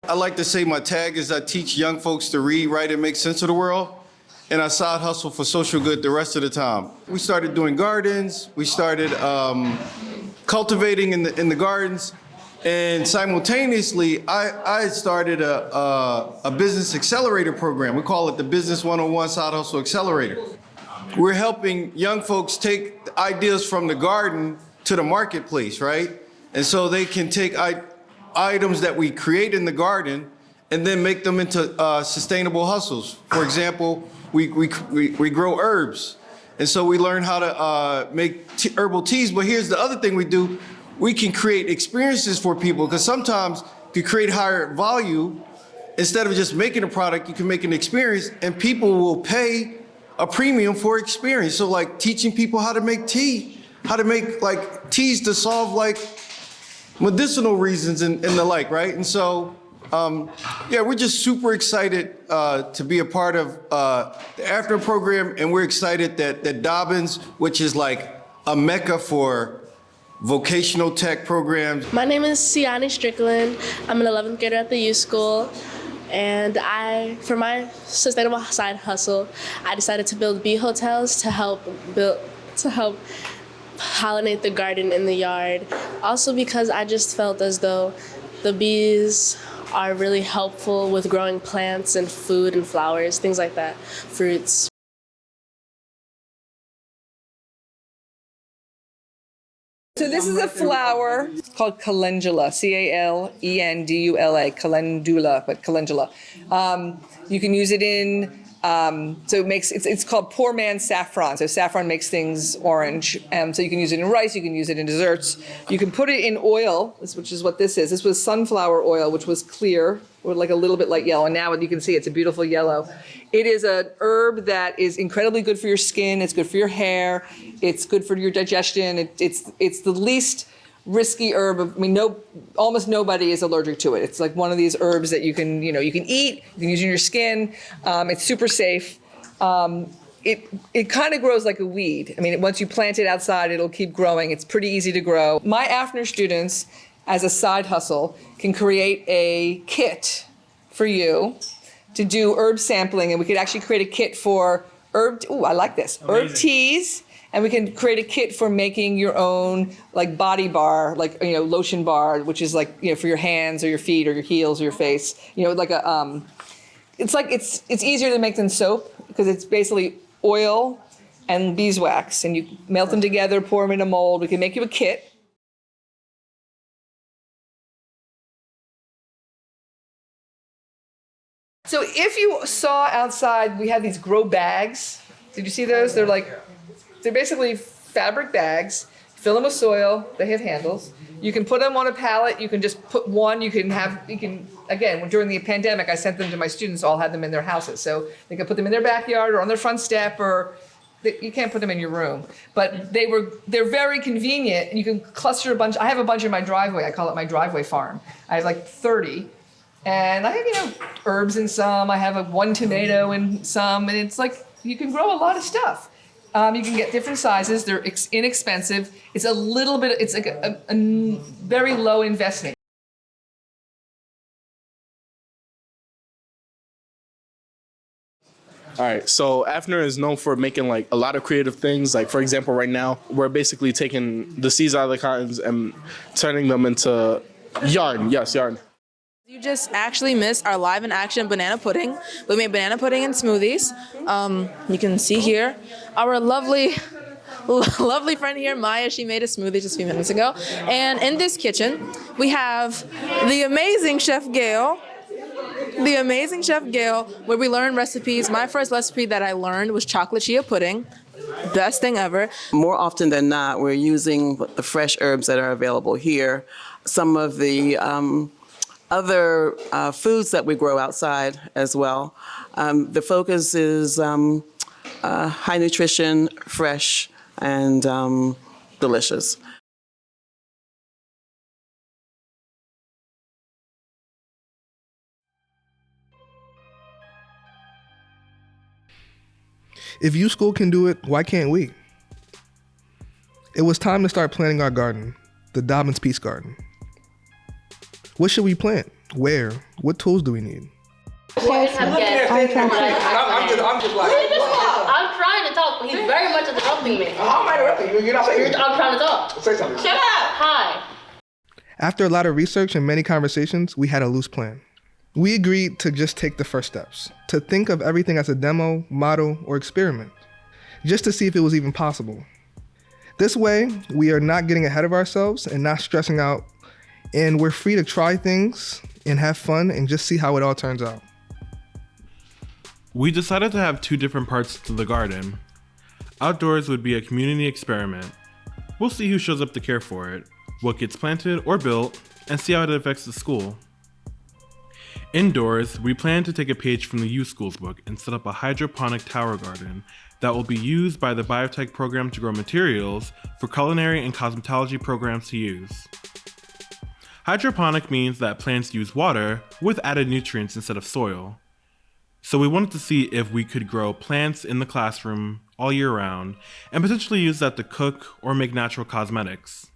I like to say my tag is I teach young folks to read, write, and make sense of the world, and I side hustle for social good the rest of the time. We started doing gardens. We started cultivating in the gardens, and simultaneously, I started a business accelerator program. We call it the Business 101 Side Hustle Accelerator. We're helping young folks take ideas from the garden to the marketplace, right? And so they can take items that we create in the garden and then make them into sustainable hustles. For example, we grow herbs. And so we learn how to make herbal teas. But here's the other thing we do. We can create experiences for people, because sometimes to create higher value, instead of just making a product, you can make an experience, and people will pay a premium for experience. So like teaching people how to make tea, how to make like teas to solve like medicinal reasons and the like, right? And so, yeah, we're just super excited to be a part of the afternoon program, and we're excited that Dobbins, which is like a mecca for vocational tech programs. My name is Siani Strickland. I'm an 11th grader at the youth school, and for my sustainable side hustle, I decided to build bee hotels to help pollinate the garden in the yard. Also because I just felt as though the bees are really helpful with growing plants and food and flowers, things like that, fruits. So this is a flower called calendula, C-A-L-E-N-D-U-L-A, calendula, but calendula. You can use it in, so it's called poor man's saffron. So saffron makes things orange. So you can use it in rice, you can use it in desserts. You can put it in oil, which is what this is. This was sunflower oil, which was clear, or like a little bit light yellow. And now you can see it's a beautiful yellow. It is an herb that is incredibly good for your skin. It's good for your hair. It's good for your digestion. It's the least risky herb. I mean, almost nobody is allergic to it. It's like one of these herbs that you can eat, you can use in your skin. It's super safe. It kind of grows like a weed. I mean, once you plant it outside, it'll keep growing. It's pretty easy to grow. My AFNR students, as a side hustle, can create a kit for you to do herb sampling, and we could actually create a kit for herb teas, and we can create a kit for making your own like body bar, like lotion bar, which is like for your hands or your feet or your heels or your face. Like a it's easier to make than soap because it's basically oil and beeswax, and you melt them together, pour them in a mold. We can make you a kit. So if you saw outside, we have these grow bags. Did you see those? They're basically fabric bags. Fill them with soil. They have handles. You can put them on a pallet. You can just put one. Again, during the pandemic, I sent them to my students, all had them in their houses. So they could put them in their backyard or on their front step, or you can't put them in your room. But they're very convenient. You can cluster a bunch. I have a bunch in my driveway. I call it my driveway farm. I have like 30. And I have, herbs in some. I have one tomato in some. And it's like, you can grow a lot of stuff. You can get different sizes. They're inexpensive. It's a little bit, it's like a very low investment. All right, so AFNR is known for making like a lot of creative things. Like for example, right now, we're basically taking the seeds out of the cottons and turning them into yarn. Yes, yarn. You just actually missed our live in action banana pudding. We made banana pudding and smoothies. You can see here our lovely friend here, Maya. She made a smoothie just a few minutes ago. And in this kitchen, we have the amazing Chef Gail. Where we learn recipes. My first recipe that I learned was chocolate chia pudding. Best thing ever. More often than not, we're using the fresh herbs that are available here. Some of the other foods that we grow outside as well. The focus is high nutrition, fresh, and delicious. If U School can do it, why can't we? It was time to start planting our garden, the Dobbins Peace Garden. What should we plant? Where? What tools do we need? I'm trying to talk, but he's very much interrupting me. How am I interrupting you? You're not saying I'm trying to talk. Say something. Shut up! Hi. After a lot of research and many conversations, we had a loose plan. We agreed to just take the first steps, to think of everything as a demo, model, or experiment, just to see if it was even possible. This way, we are not getting ahead of ourselves and not stressing out, and we're free to try things and have fun and just see how it all turns out. We decided to have two different parts to the garden. Outdoors would be a community experiment. We'll see who shows up to care for it, what gets planted or built, and see how it affects the school. Indoors, we plan to take a page from the U School's book and set up a hydroponic tower garden that will be used by the biotech program to grow materials for culinary and cosmetology programs to use. Hydroponic means that plants use water with added nutrients instead of soil. So we wanted to see if we could grow plants in the classroom all year round and potentially use that to cook or make natural cosmetics.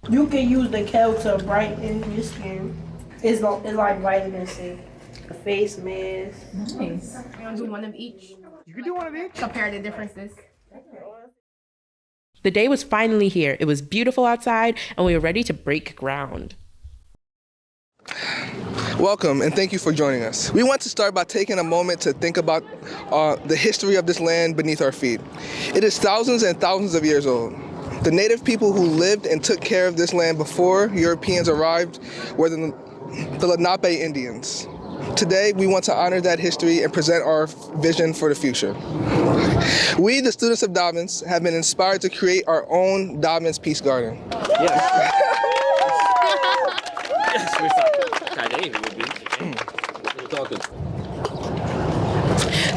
You can use the kale to brighten your skin. It's like vitamin C. A face mask. Nice. You want to do one of each? You can do one of each. Compare the differences. The day was finally here. It was beautiful outside, and we were ready to break ground. Welcome, and thank you for joining us. We want to start by taking a moment to think about the history of this land beneath our feet. It is thousands and thousands of years old. The native people who lived and took care of this land before Europeans arrived were the Lenape Indians. Today, we want to honor that history and present our vision for the future. We, the students of Dobbins, have been inspired to create our own Dobbins Peace Garden. Yes.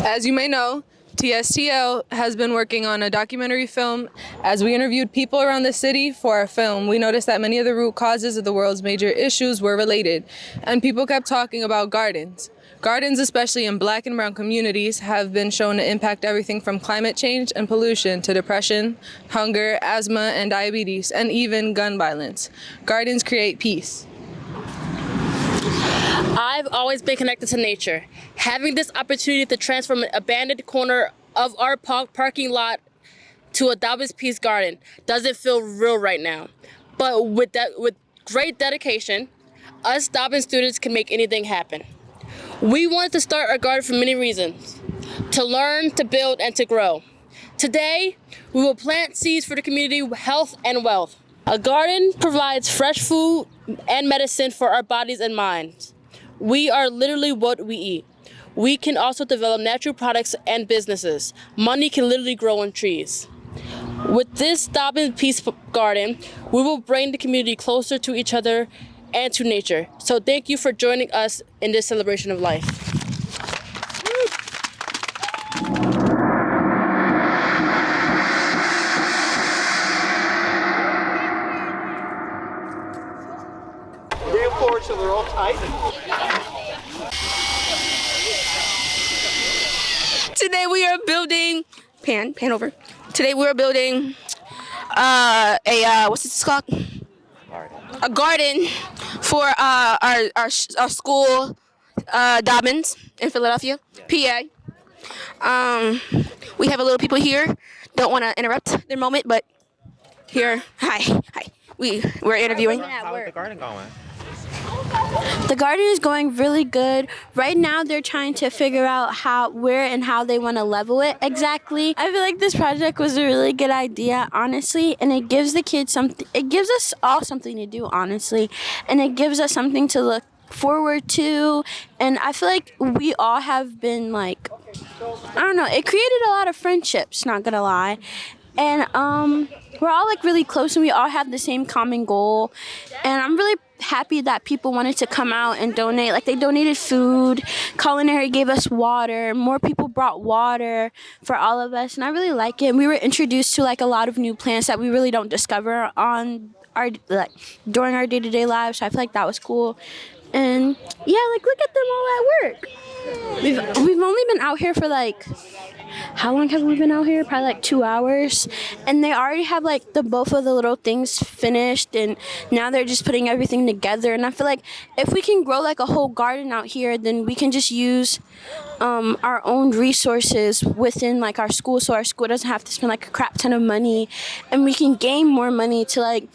As you may know, TSTL has been working on a documentary film. As we interviewed people around the city for our film, we noticed that many of the root causes of the world's major issues were related, and people kept talking about gardens. Gardens, especially in Black and brown communities, have been shown to impact everything from climate change and pollution to depression, hunger, asthma, and diabetes, and even gun violence. Gardens create peace. I've always been connected to nature. Having this opportunity to transform an abandoned corner of our parking lot to a Dobbins Peace Garden doesn't feel real right now. But with great dedication, us Dobbins students can make anything happen. We wanted to start our garden for many reasons: to learn, to build, and to grow. Today, we will plant seeds for the community health and wealth. A garden provides fresh food and medicine for our bodies and minds. We are literally what we eat. We can also develop natural products and businesses. Money can literally grow on trees. With this Dobbins Peace Garden, we will bring the community closer to each other and to nature. So thank you for joining us in this celebration of life. Bring them forward so they're all tight. Today we are building, pan over. Today we are building what's this called? A garden for our school, Dobbins in Philadelphia, PA. We have a little people here. Don't want to interrupt their moment, but here, hi. We're interviewing. How is the garden going? The garden is going really good. Right now they're trying to figure out where and how they want to level it exactly. I feel like this project was a really good idea, honestly, and it gives the kids something. It gives us all something to do, honestly, and it gives us something to look forward to. And I feel like we all have been like, I don't know, it created a lot of friendships, not gonna lie. And we're all like really close and we all have the same common goal. And I'm really happy that people wanted to come out and donate. Like, they donated food, culinary gave us water, more people brought water for all of us, and I really like it. And we were introduced to like a lot of new plants that we really don't discover on our during our day-to-day lives, so I feel like that was cool. And yeah, like, look at them all at work. We've only been out here for like, how long have we been out here? Probably like 2 hours. And they already have like both of the little things finished, and now they're just putting everything together. And I feel like if we can grow like a whole garden out here, then we can just use our own resources within like our school, so our school doesn't have to spend like a crap ton of money, and we can gain more money to like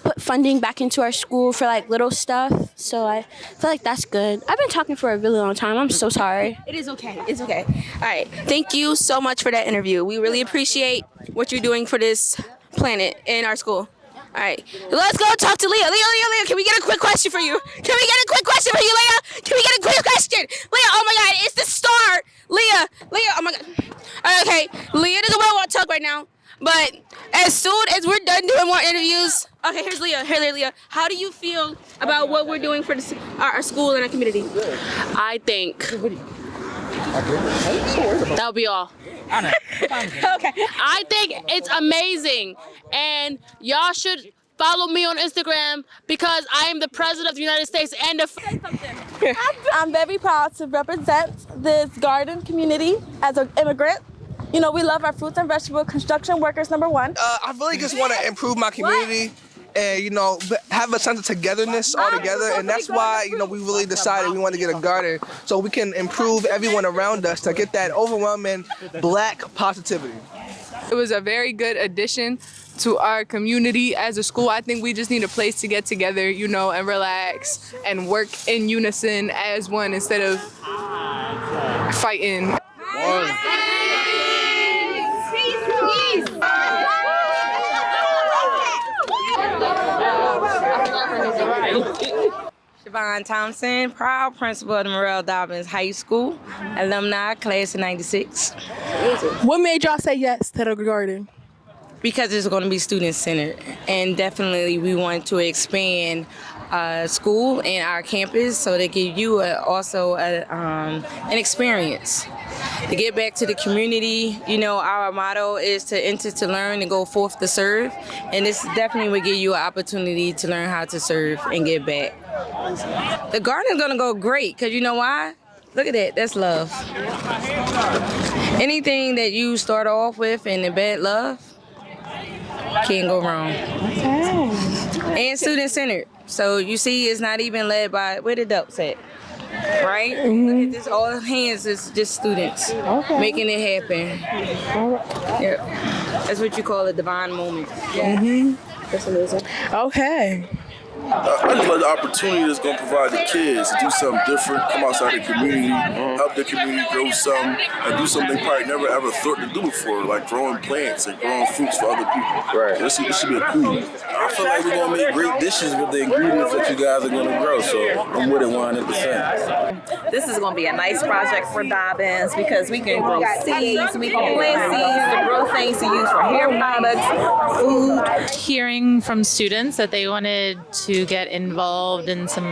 put funding back into our school for like little stuff. So I feel like that's good. I've been talking for a really long time. I'm so sorry. It is okay. It's okay. All right. Thank you so much for that interview. We really appreciate what you're doing for this planet in our school. All right. Let's go talk to Leah. Leah, can we get a quick question for you? Can we get a quick question for you, Leah? Can we get a quick question? Leah, oh my God, it's the star. Leah, oh my God. All right, okay. Leah doesn't want to talk right now, but as soon as we're done doing more interviews, okay, here's Leah. Leah. How do you feel about what we're doing for our school and our community? I think that'll be all. Okay. I think it's amazing, and y'all should follow me on Instagram because I am the president of the United States and the. I'm very proud to represent this garden community as an immigrant. You know, we love our fruits and vegetable construction workers, #1. I really just want to improve my community and, you know, have a sense of togetherness all together. And that's why, you know, we really decided we want to get a garden so we can improve everyone around us to get that overwhelming Black positivity. It was a very good addition to our community as a school. I think we just need a place to get together, you know, and relax and work in unison as one instead of fighting. Siobhan Thompson, proud principal of the Morrell Dobbins High School, alumni, class of 96. What made y'all say yes to the garden? Because it's going to be student-centered, and definitely we want to expand school and our campus so they give you also an experience. to get back to the community. You know, our motto is to enter to learn and go forth to serve. And this definitely will give you an opportunity to learn how to serve and give back. The garden is gonna go great, because you know why? Look at that, that's love. Anything that you start off with and embed love, can't go wrong. Okay. And student-centered. So you see, it's not even led by, where the adults at? Right? Look at this, all hands is just students making it happen. Yeah. That's what you call a divine moment. That's amazing. Okay. I just like the opportunity that's going to provide the kids to do something different, come outside the community, help the community grow something, and do something they probably never ever thought to do before, like growing plants and growing fruits for other people. Right. This should be a cool. I feel like we're going to make great dishes with the ingredients that you guys are going to grow, so I'm with it 100%. This is going to be a nice project for Dobbins because we can grow seeds, we can plant seeds to grow things to use for hair products, food. Hearing from students that they wanted to get involved in some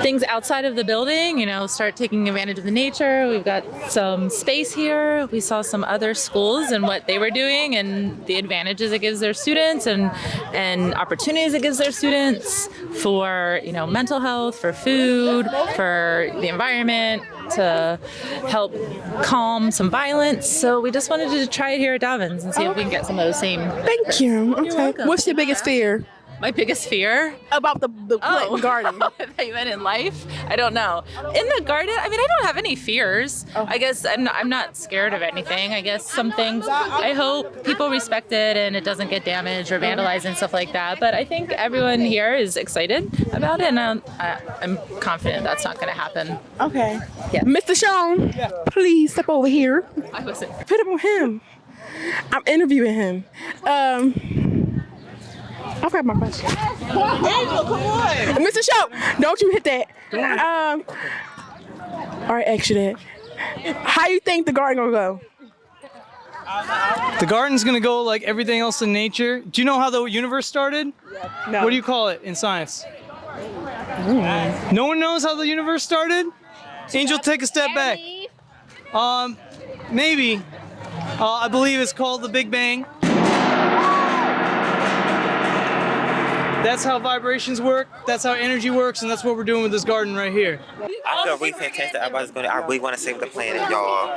things outside of the building, you know, start taking advantage of the nature. We've got some space here. We saw some other schools and what they were doing and the advantages it gives their students and opportunities it gives their students for, you know, mental health, for food, for the environment, to help calm some violence. So we just wanted to try it here at Dobbins and see if we can get some of those same. Thank you. Okay. What's your biggest fear? My biggest fear? About the garden. I thought you meant in life? I don't know. In the garden, I mean, I don't have any fears. I guess I'm not scared of anything. I guess some things, I hope people respect it and it doesn't get damaged or vandalized and stuff like that. But I think everyone here is excited about it, and I'm confident that's not going to happen. Okay. Yeah. Mr. Sean, please step over here. I wasn't. Put it on him. I'm interviewing him. I forgot my question. Angel, come on. Mr. Show, don't you hit that. All right, ask you that. How you think the garden gonna go? The garden's gonna go like everything else in nature. Do you know how the universe started? No. What do you call it in science? No one knows how the universe started? Angel, take a step back. Maybe. I believe it's called the Big Bang. That's how vibrations work, that's how energy works, and that's what we're doing with this garden right here. I feel really fantastic. I really want to save the planet, y'all.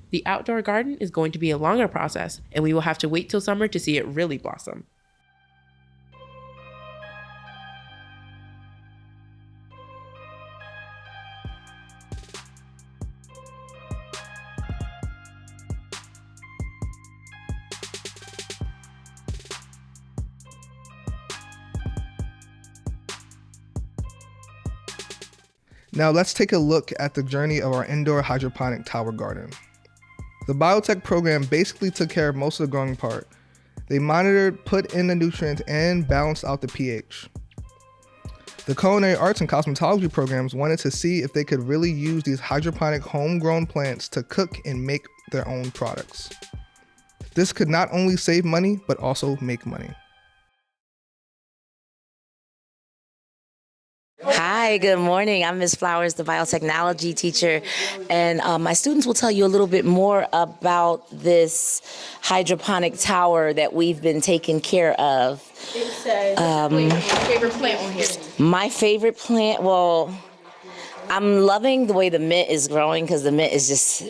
The outdoor garden is going to be a longer process, and we will have to wait till summer to see it really blossom. Now let's take a look at the journey of our indoor hydroponic tower garden. The biotech program basically took care of most of the growing part. They monitored, put in the nutrients, and balanced out the pH. The culinary arts and cosmetology programs wanted to see if they could really use these hydroponic homegrown plants to cook and make their own products. This could not only save money, but also make money. Hi, good morning. I'm Ms. Flowers, the biotechnology teacher, and my students will tell you a little bit more about this hydroponic tower that we've been taking care of. It says, my favorite plant on here. My favorite plant, well, I'm loving the way the mint is growing because the mint is just,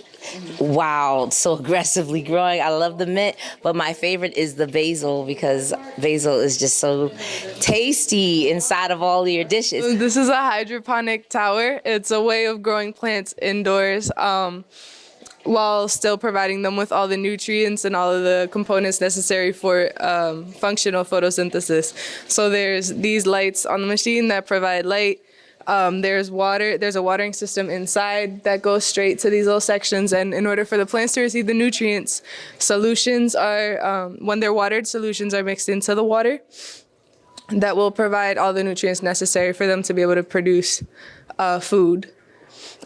wow, so aggressively growing. I love the mint, but my favorite is the basil because basil is just so tasty inside of all of your dishes. This is a hydroponic tower. It's a way of growing plants indoors while still providing them with all the nutrients and all of the components necessary for functional photosynthesis. So there's these lights on the machine that provide light. There's water, there's a watering system inside that goes straight to these little sections, and in order for the plants to receive the nutrients, solutions are, when they're watered, solutions are mixed into the water that will provide all the nutrients necessary for them to be able to produce food.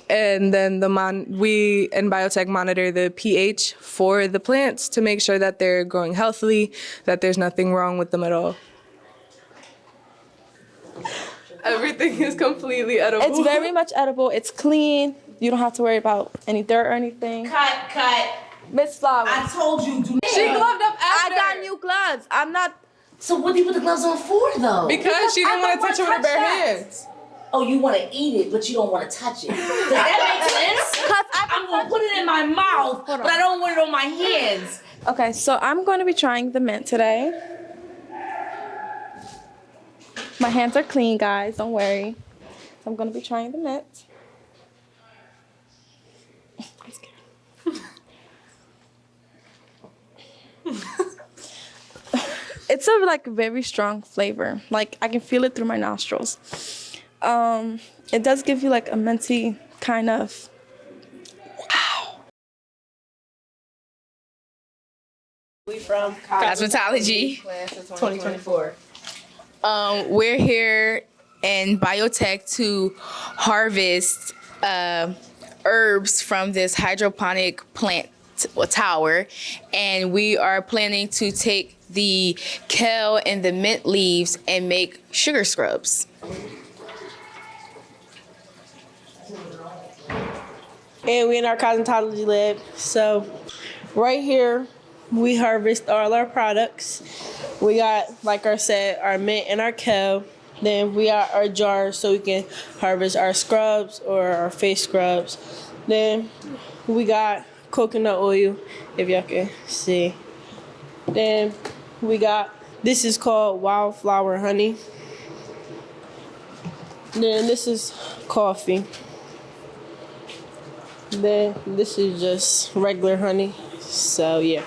And then we in biotech monitor the pH for the plants to make sure that they're growing healthily, that there's nothing wrong with them at all. Everything is completely edible. It's very much edible. It's clean. you don't have to worry about any dirt or anything. Cut. Miss Flowers. I told you, do She gloved up after. I got new gloves. I'm not. So what do you put the gloves on for, though? Because she didn't want to touch it with her bare hands. Oh, you want to eat it, but you don't want to touch it. Does that make sense? Cause I'm going to put it in my mouth, but I don't want it on my hands. Okay, so I'm going to be trying the mint today. My hands are clean, guys. Don't worry. So I'm going to be trying the mint. It's a like very strong flavor. Like I can feel it through my nostrils. It does give you like a minty kind of. We from Cosmetology. 2024. We're here in biotech to harvest herbs from this hydroponic plant tower, and we are planning to take the kale and the mint leaves and make sugar scrubs. And we in our cosmetology lab. So right here, we harvest all our products. We got, like I said, our mint and our kale. Then we got our jars so we can harvest our scrubs or our face scrubs. Then we got coconut oil, if y'all can see. Then we got, this is called wildflower honey. Then this is coffee. Then this is just regular honey. So yeah.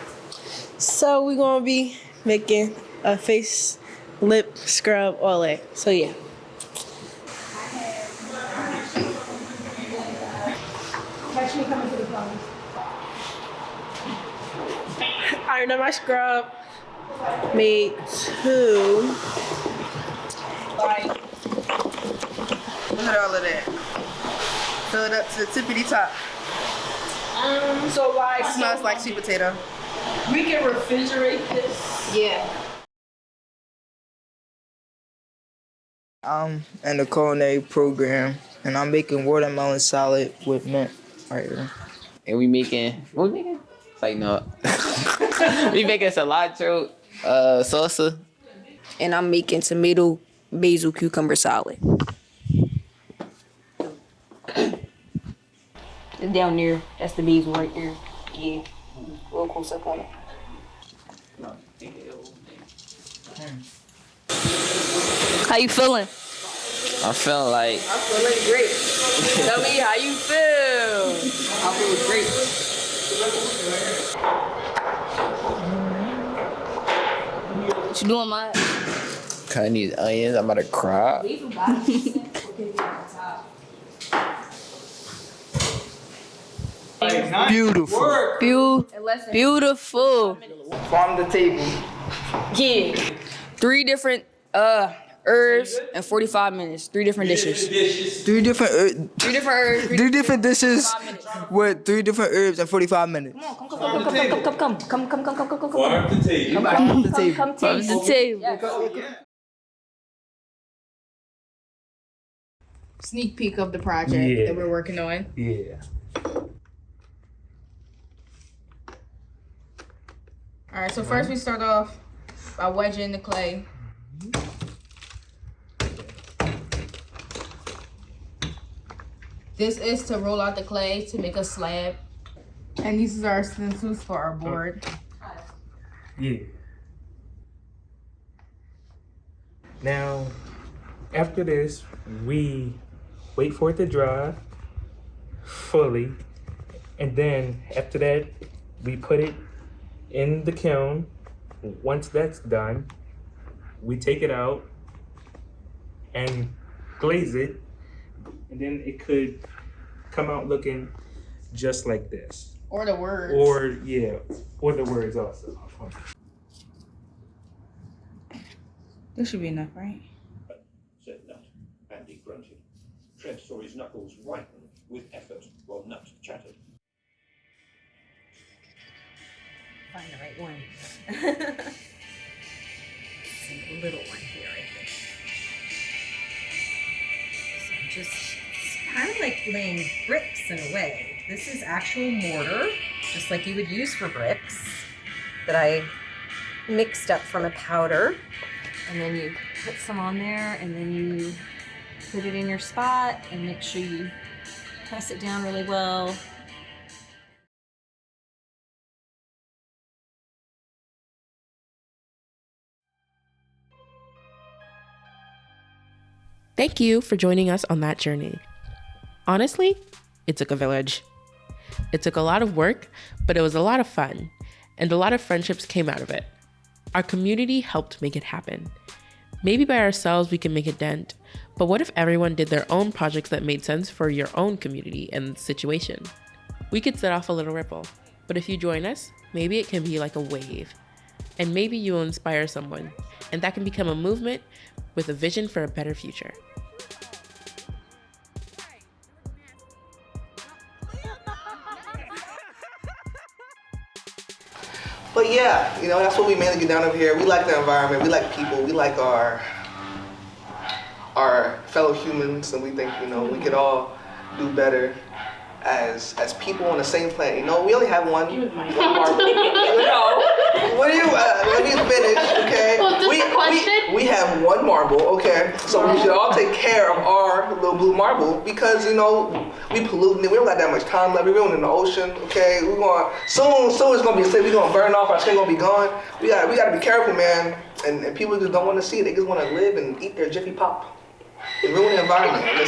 So we're gonna be making a face, lip scrub, all that. So yeah. Catch me coming to the phone. I done my scrub. Made 2. Like, look at all of that. Fill it up to the tippity top. So like, it smells like sweet potato. We can refrigerate this. Yeah. I'm in the culinary program, and I'm making watermelon salad with mint right here. And we making, what we making? It's like, no. We making cilantro salsa. And I'm making tomato basil cucumber salad. It's down there. That's the basil right there. Yeah. Real close up on it. How you feeling? I'm feeling like, I'm feeling great. Tell me how you feel. I feel great. What you doing, Maya? cutting these onions. I'm about to cry. Beautiful. Beautiful. Farm the table. Yeah. 3 different herbs in 45 minutes. 3 different dishes. 3 different herbs. 3 different herbs. 3 different dishes with 3 different herbs in 45 minutes. Come. Farm the table. Farm the table. Farm the table. Sneak peek of the project that we're working on. Yeah. All right, so first we start off by wedging the clay. This is to roll out the clay to make a slab. And these are our stencils for our board. Yeah. Now, after this, we wait for it to dry fully. And then after that, we put it in the kiln. Once that's done, we take it out and glaze it. And then it could come out looking just like this. Or the words. Or the words also. This should be enough, right? Said Nut, and he grunted. Trent saw his knuckles whiten with effort while Nut chattered. Find the right one. Some little one here, I think. So just kind of like laying bricks in a way. This is actual mortar, just like you would use for bricks, that I mixed up from a powder. And then you put some on there, and then you put it in your spot, and make sure you press it down really well. Thank you for joining us on that journey. Honestly, it took a village. It took a lot of work, but it was a lot of fun, and a lot of friendships came out of it. Our community helped make it happen. Maybe by ourselves we can make a dent, but what if everyone did their own projects that made sense for your own community and situation? We could set off a little ripple, but if you join us, maybe it can be like a wave. And maybe you will inspire someone, and that can become a movement with a vision for a better future. But yeah, that's what we mainly get down over here. We like the environment, we like people, we like our fellow humans, and we think, we could all do better as people on the same planet. We only have one marble. What do you, let me finish, okay? We have one marble, okay? So we should all take care of our little blue marble because, we polluting it. We don't got that much time left. We're going in the ocean, okay? We're going, soon it's gonna be a city. We're gonna burn off, our skin gonna be gone. We gotta be careful, man. And people just don't want to see it. They just want to live and eat their Jiffy Pop and ruin the environment. And,